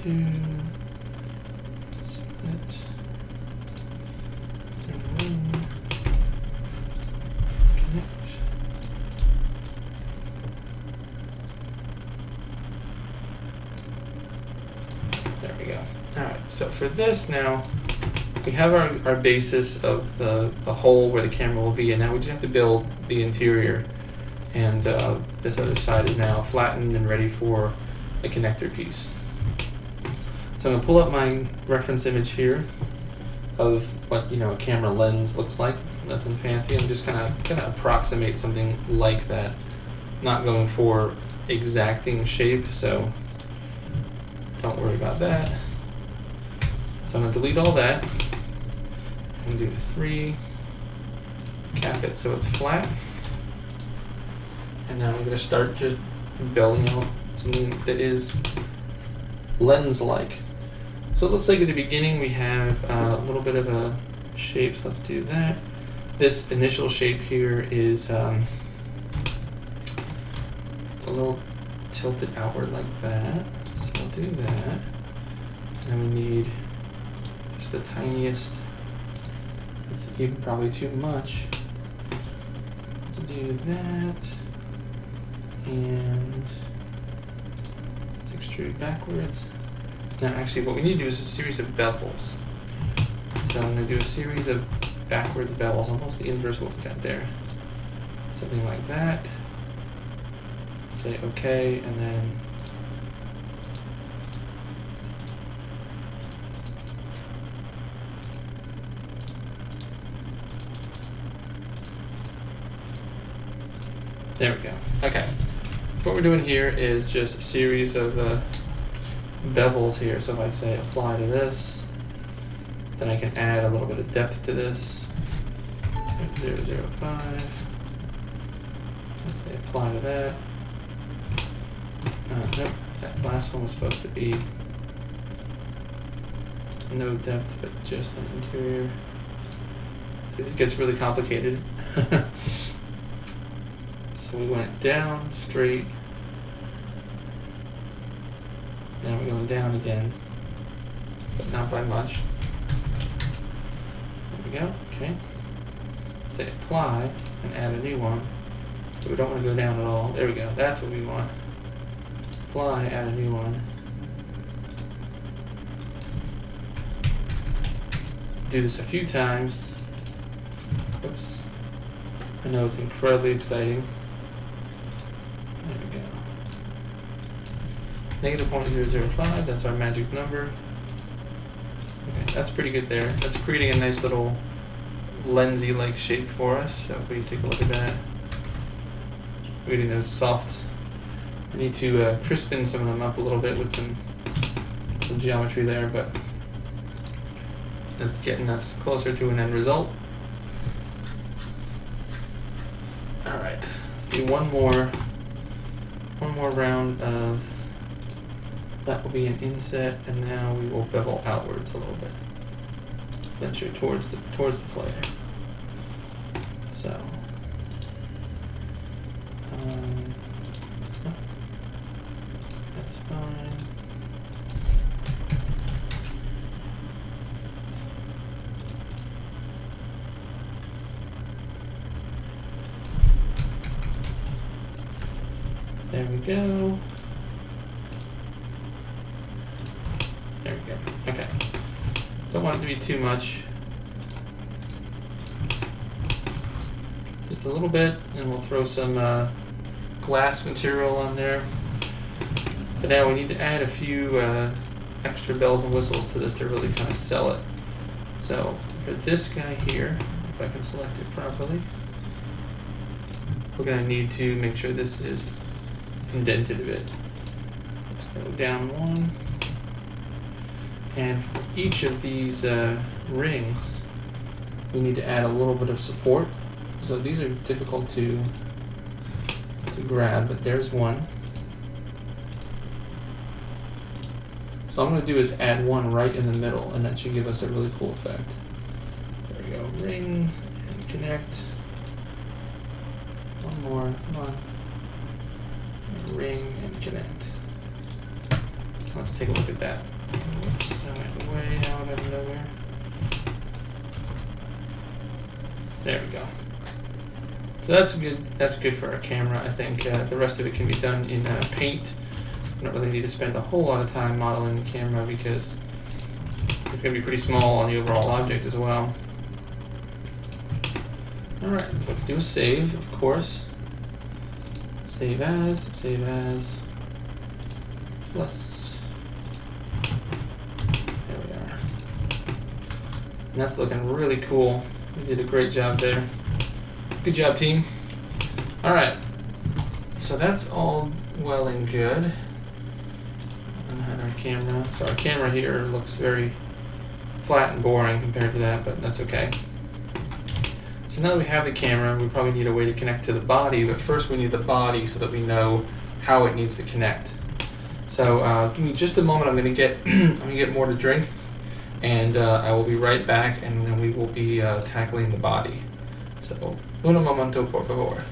2, split, and then connect. There we go. Alright, so for this now, we have our basis of the hole where the camera will be, and now we just have to build the interior. And this other side is now flattened and ready for a connector piece. So I'm going to pull up my reference image here of what a camera lens looks like. It's nothing fancy. I'm just gonna approximate something like that. Not going for exacting shape, so don't worry about that. So I'm going to delete all that and do 3, cap it so it's flat. And now I'm going to start just building out something that is lens-like. So it looks like at the beginning we have a little bit of a shape, so let's do that. This initial shape here is a little tilted outward like that. So we'll do that. And we need just the tiniest, it's even probably too much, to do that. And let's extrude backwards. Now actually what we need to do is a series of bevels. So I'm going to do a series of backwards bevels, almost the inverse of what we got there. Something like that. Say OK, and then there we go. Okay. What we're doing here is just a series of bevels here. So if I say apply to this, then I can add a little bit of depth to this. 0.005. Let's say apply to that. Nope, that last one was supposed to be no depth, but just an interior. So this gets really complicated. So we went down, straight. Now we're going down again, but not by much. There we go, okay. Say apply and add a new one. But we don't want to go down at all. There we go, that's what we want. Apply, add a new one. Do this a few times. Oops. I know it's incredibly exciting. There we go. Negative 0.005, that's our magic number. Okay, that's pretty good there. That's creating a nice little lensy-like shape for us. So if we take a look at that, we're getting those soft. I need to crispen some of them up a little bit with some geometry there, but that's getting us closer to an end result. All right, let's do one more round of, that will be an inset, and now we will bevel outwards a little bit. venture towards the player. So that's fine. There we go. There we go. Okay. Don't want it to be too much. Just a little bit, and we'll throw some glass material on there. But now we need to add a few extra bells and whistles to this to really kind of sell it. So for this guy here, if I can select it properly, we're going to need to make sure this is indented a bit. Let's go down one. And for each of these rings, we need to add a little bit of support. So these are difficult to grab, but there's one. So all I'm going to do is add one right in the middle, and that should give us a really cool effect. There we go. Ring and connect. One more. Come on. Ring and connect. Let's take a look at that. Whoops, I went way out of nowhere. There we go. So that's good. That's good for our camera. I think the rest of it can be done in Paint. We don't really need to spend a whole lot of time modeling the camera because it's going to be pretty small on the overall object as well. All right, so let's do a save, of course. Save as, plus. There we are. And that's looking really cool. We did a great job there. Good job, team. All right. So that's all well and good. And our camera. So our camera here looks very flat and boring compared to that, but that's okay. So now that we have the camera, we probably need a way to connect to the body, but first we need the body so that we know how it needs to connect. So give me just a moment. I'm gonna get more to drink, and I will be right back, and then we will be tackling the body. So, un momento, por favor.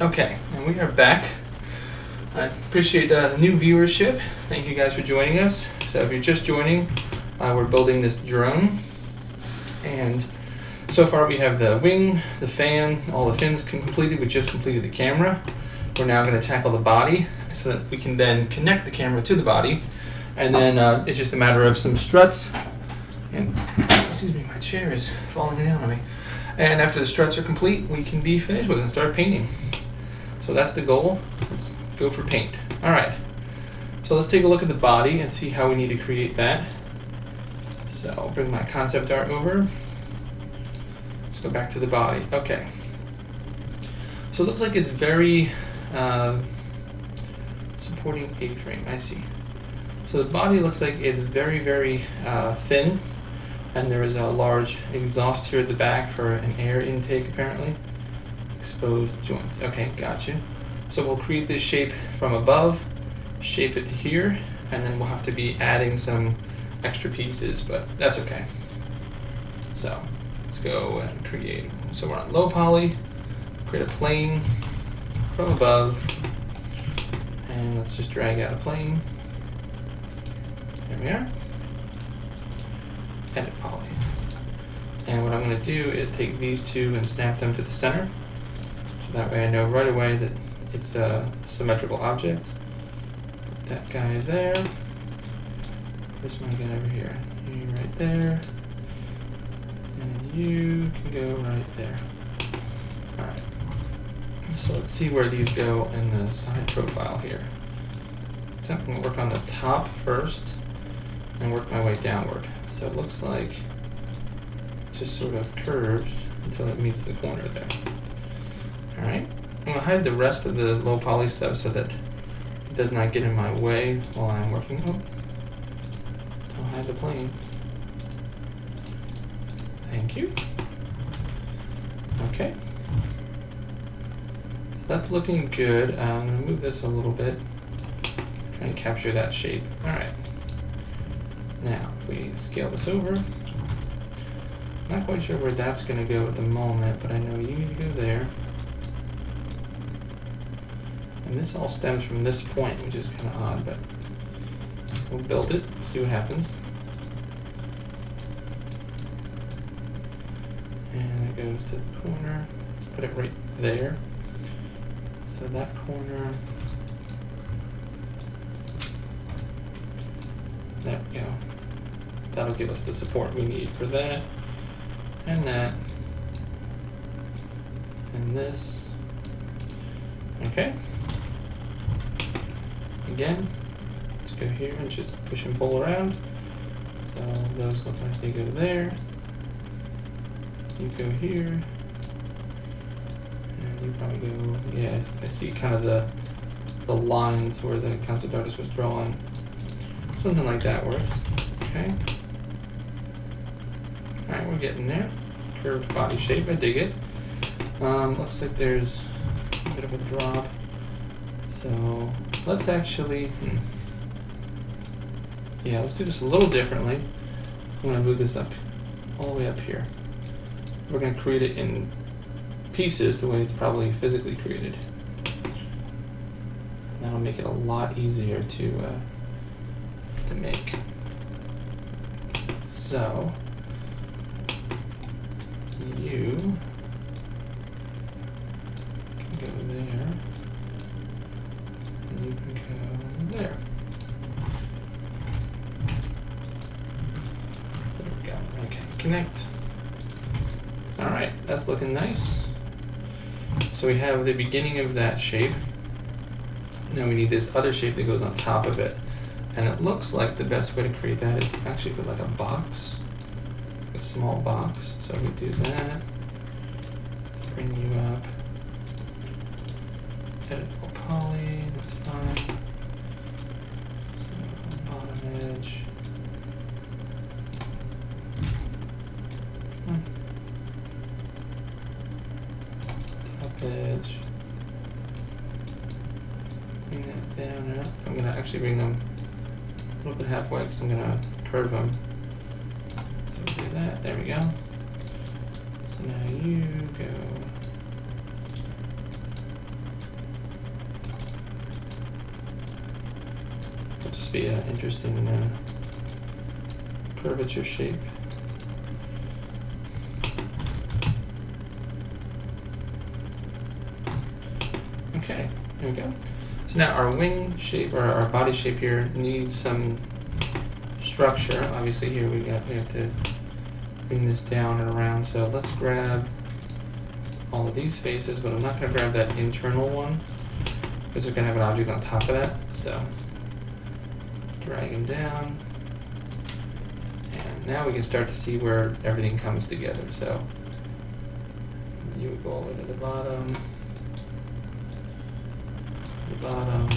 Okay, and we are back. I appreciate the new viewership. Thank you guys for joining us. So if you're just joining, we're building this drone. And so far we have the wing, the fan, all the fins completed. We just completed the camera. We're now going to tackle the body so that we can then connect the camera to the body. And then it's just a matter of some struts. And, excuse me, my chair is falling down on me. And after the struts are complete, we can be finished with it and start painting. So that's the goal. Let's go for paint. All right. So let's take a look at the body and see how we need to create that. So I'll bring my concept art over. Let's go back to the body. Okay. So it looks like it's very supporting A-frame. I see. So So the body looks like it's very, very thin, and there is a large exhaust here at the back for an air intake apparently. Exposed joints. Okay, gotcha. So we'll create this shape from above, shape it to here, and then we'll have to be adding some extra pieces, but that's okay. So let's go and create. So we're on low poly, create a plane from above, and let's just drag out a plane. There we are. Edit poly. And what I'm going to do is take these two and snap them to the center. So that way I know right away that it's a symmetrical object. Put that guy there. This one guy over here. You right there. And you can go right there. Alright. So let's see where these go in the side profile here. So I'm going to work on the top first and work my way downward. So it looks like it just sort of curves until it meets the corner there. Alright, I'm going to hide the rest of the low poly stuff so that it does not get in my way while I'm working. Oh, don't hide the plane. Thank you. Okay. So that's looking good. I'm going to move this a little bit. Try and capture that shape. Alright. Now, if we scale this over, not quite sure where that's going to go at the moment, but I know you need to go there. And this all stems from this point, which is kind of odd, but we'll build it, see what happens. And it goes to the corner, put it right there. So that corner, there we go. That'll give us the support we need for that, and that, and this. Okay. Again, let's go here and just push and pull around. So those look like they go there. You go here. And you probably go, yeah, I see kind of the lines where the concept artist was drawing. Something like that works. Okay. Alright, we're getting there. Curved body shape, I dig it. Looks like there's a bit of a drop. So let's actually, yeah, let's do this a little differently. I'm going to move this up, all the way up here. We're going to create it in pieces the way it's probably physically created. That'll make it a lot easier to make. So you can go there, and you can go there. There we go. Okay, connect. Alright, that's looking nice. So we have the beginning of that shape. Now we need this other shape that goes on top of it. And it looks like the best way to create that is actually put like a box. A small box. So we do that. Let's bring you up. Editable poly, that's fine. So bottom edge. Top edge. Bring that down and up. I'm gonna actually bring them a little bit halfway because I'm gonna curve them. So we do that. There we go. So now you go. It'll just be an interesting curvature shape. Okay, there we go. So now our wing shape, or our body shape here, needs some structure. Obviously here we have to bring this down and around. So let's grab all of these faces, but I'm not going to grab that internal one because we're going to have an object on top of that. So drag him down. And now we can start to see where everything comes together. So you would go all the way to the bottom. Bottom,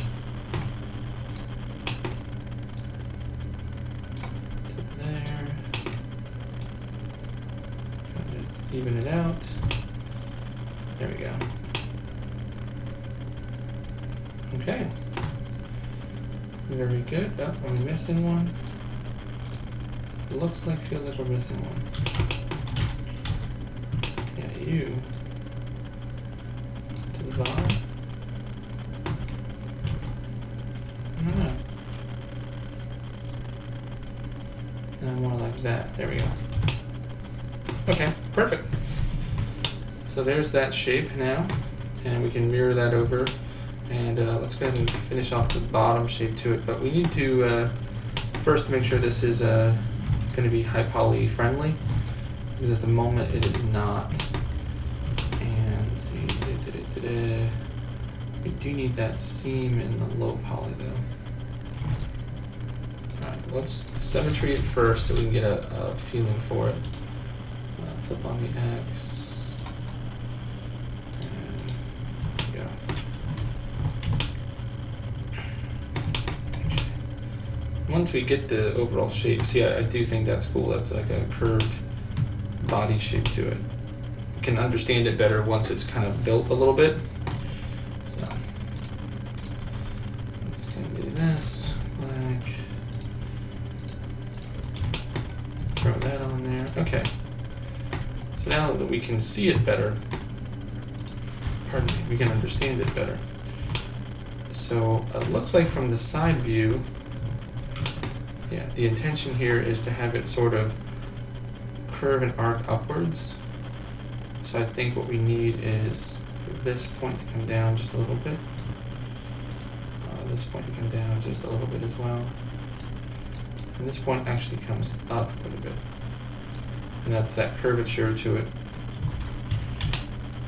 even it out. There we go. Okay. Very good. Oh, are we missing one? Looks like, feels like we're missing one. Yeah, you. To the bottom. I don't know. More like that. There we go. Okay, perfect. So there's that shape now, and we can mirror that over. And let's go ahead and finish off the bottom shape to it. But we need to first make sure this is going to be high poly friendly, because at the moment it is not. And let's see, we do need that seam in the low poly though. Alright, let's symmetry it first so we can get a feeling for it. Flip on the X. And there we go. Okay. Once we get the overall shape, see, I do think that's cool. That's like a curved body shape to it. You can understand it better once it's kind of built a little bit. So let's do this. Black. Throw that on there. Okay. So now that we can see it better, pardon me, we can understand it better. So it looks like from the side view, yeah, the intention here is to have it sort of curve and arc upwards. So I think what we need is for this point to come down just a little bit. This point to come down just a little bit as well. And this point actually comes up quite a bit. And that's that curvature to it.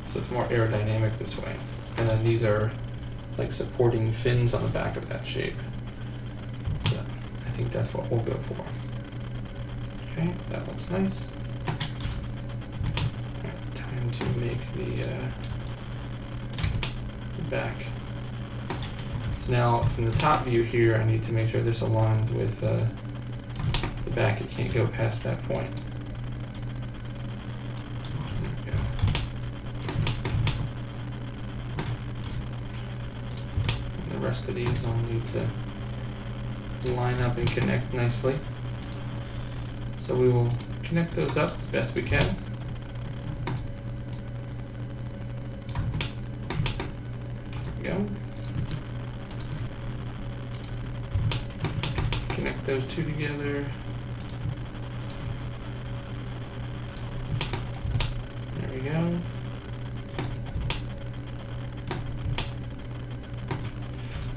So it's more aerodynamic this way. And then these are like supporting fins on the back of that shape. So I think that's what we'll go for. Okay, that looks nice. All right, time to make the back. So now from the top view here, I need to make sure this aligns with the back. It can't go past that point. The rest of these all need to line up and connect nicely. So we will connect those up as best we can. There we go. Connect those two together. There we go.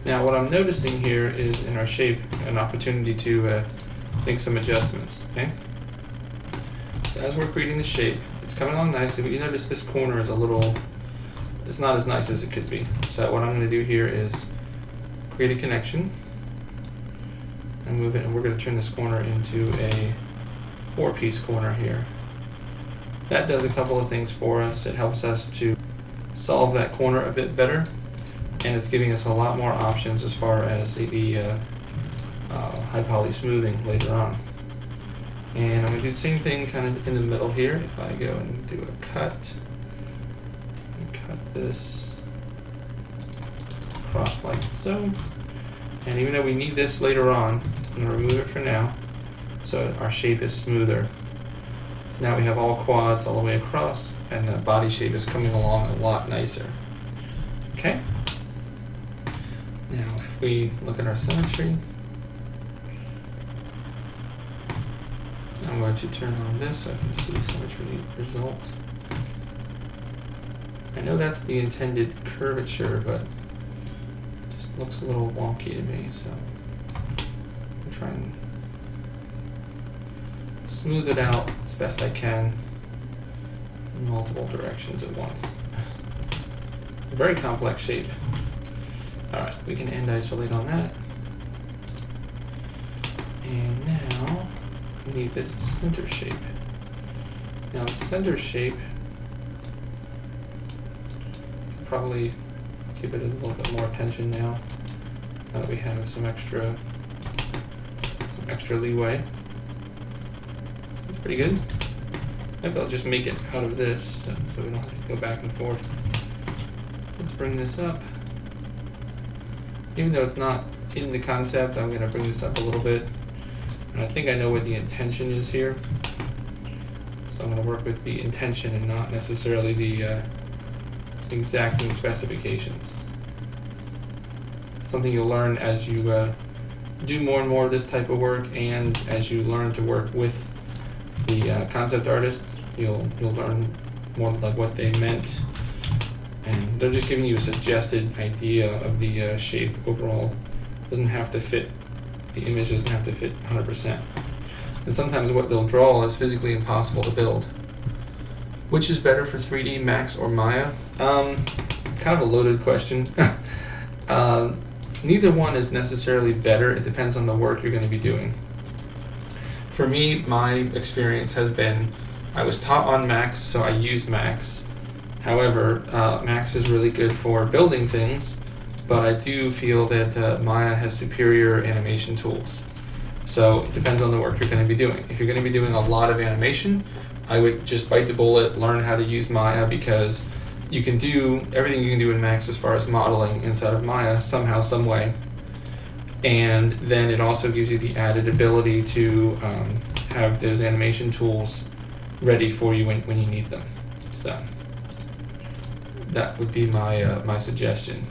Now what I'm noticing here is in our shape an opportunity to make some adjustments, okay? So as we're creating the shape, it's coming along nicely, but you notice this corner is a little, it's not as nice as it could be. So what I'm going to do here is create a connection and move it, and we're going to turn this corner into a 4-piece corner here. That does a couple of things for us. It helps us to solve that corner a bit better, and it's giving us a lot more options as far as the high poly smoothing later on. And I'm going to do the same thing kind of in the middle here. If I go and do a cut, and cut this across like so. And even though we need this later on, I'm going to remove it for now so our shape is smoother. So now we have all quads all the way across, and the body shape is coming along a lot nicer. Okay? Now if we look at our symmetry, I'm going to turn on this so I can see symmetry result. I know that's the intended curvature, but it just looks a little wonky to me, so I'll try and smooth it out as best I can in multiple directions at once. A very complex shape. Alright, we can end isolate on that. And now we need this center shape. Now the center shape, probably give it a little bit more attention now that we have some extra leeway. It's pretty good. maybe I'll just make it out of this so we don't have to go back and forth. Let's bring this up. Even though it's not in the concept, I'm going to bring this up a little bit. And I think I know what the intention is here. So I'm going to work with the intention and not necessarily the exacting specifications. Something you'll learn as you do more and more of this type of work, and as you learn to work with the concept artists, you'll learn more like what they meant, and they're just giving you a suggested idea of the shape overall. Doesn't have to fit, the image doesn't have to fit 100%. And sometimes what they'll draw is physically impossible to build. Which is better for 3D Max or Maya? Kind of a loaded question. Neither one is necessarily better. It depends on the work you're going to be doing. For me, my experience has been, I was taught on Max, so I used Max. However, Max is really good for building things, but I do feel that Maya has superior animation tools. So it depends on the work you're going to be doing. If you're going to be doing a lot of animation, I would just bite the bullet, learn how to use Maya, because you can do everything you can do in Max as far as modeling inside of Maya somehow, some way. And then it also gives you the added ability to have those animation tools ready for you when you need them. So that would be my my suggestion.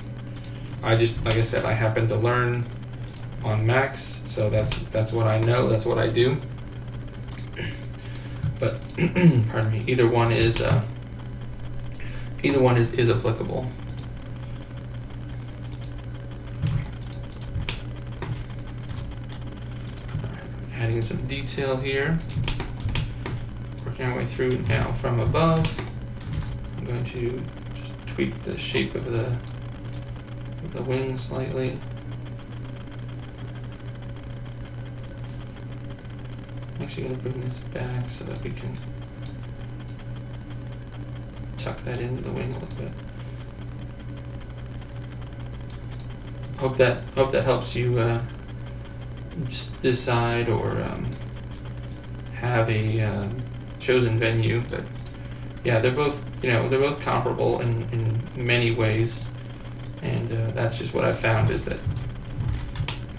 I just, like I said, I happen to learn on Max, so that's what I know, that's what I do. But pardon me, either one is applicable. Adding some detail here. Working our way through now from above. I'm going to just tweak the shape of the wing slightly. I'm actually going to bring this back so that we can tuck that into the wing a little bit. Hope that helps you just decide or have a chosen venue. But yeah, they're both comparable in many ways, and that's just what I've found, is that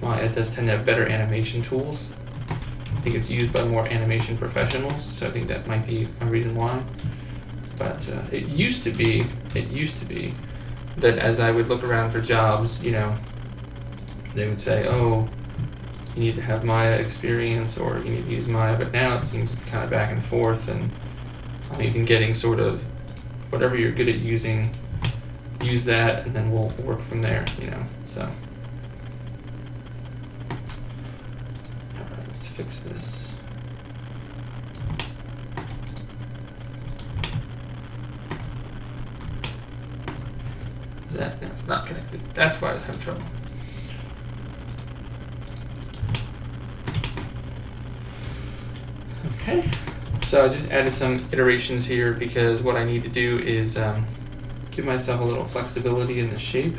Maya does tend to have better animation tools. I think it's used by more animation professionals, so I think that might be a reason why. But it used to be that as I would look around for jobs, they would say, oh, you need to have Maya experience or you need to use Maya, but now it seems kind of back and forth, and I'm even getting sort of whatever you're good at using, use that, and then we'll work from there, so. Alright, let's fix this. Is that, no, it's not connected. That's why I was having trouble. Okay, so I just added some iterations here because what I need to do is give myself a little flexibility in the shape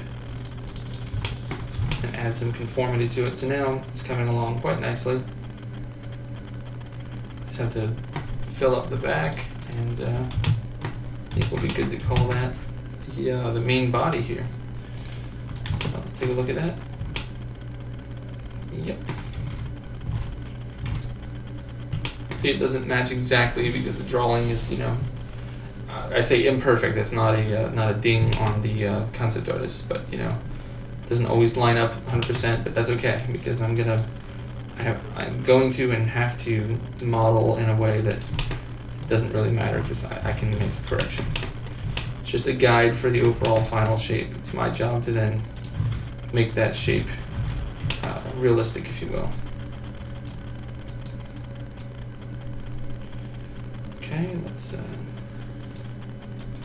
and add some conformity to it. So now it's coming along quite nicely. Just have to fill up the back, and I think we'll be good to call that the main body here. So let's take a look at that. Yep. See, it doesn't match exactly because the drawing is, I say imperfect. It's not a ding on the concept artist, but it doesn't always line up 100%. But that's okay because I'm going to and have to model in a way that doesn't really matter because I can make a correction. It's just a guide for the overall final shape. It's my job to then make that shape realistic, if you will. Okay, let's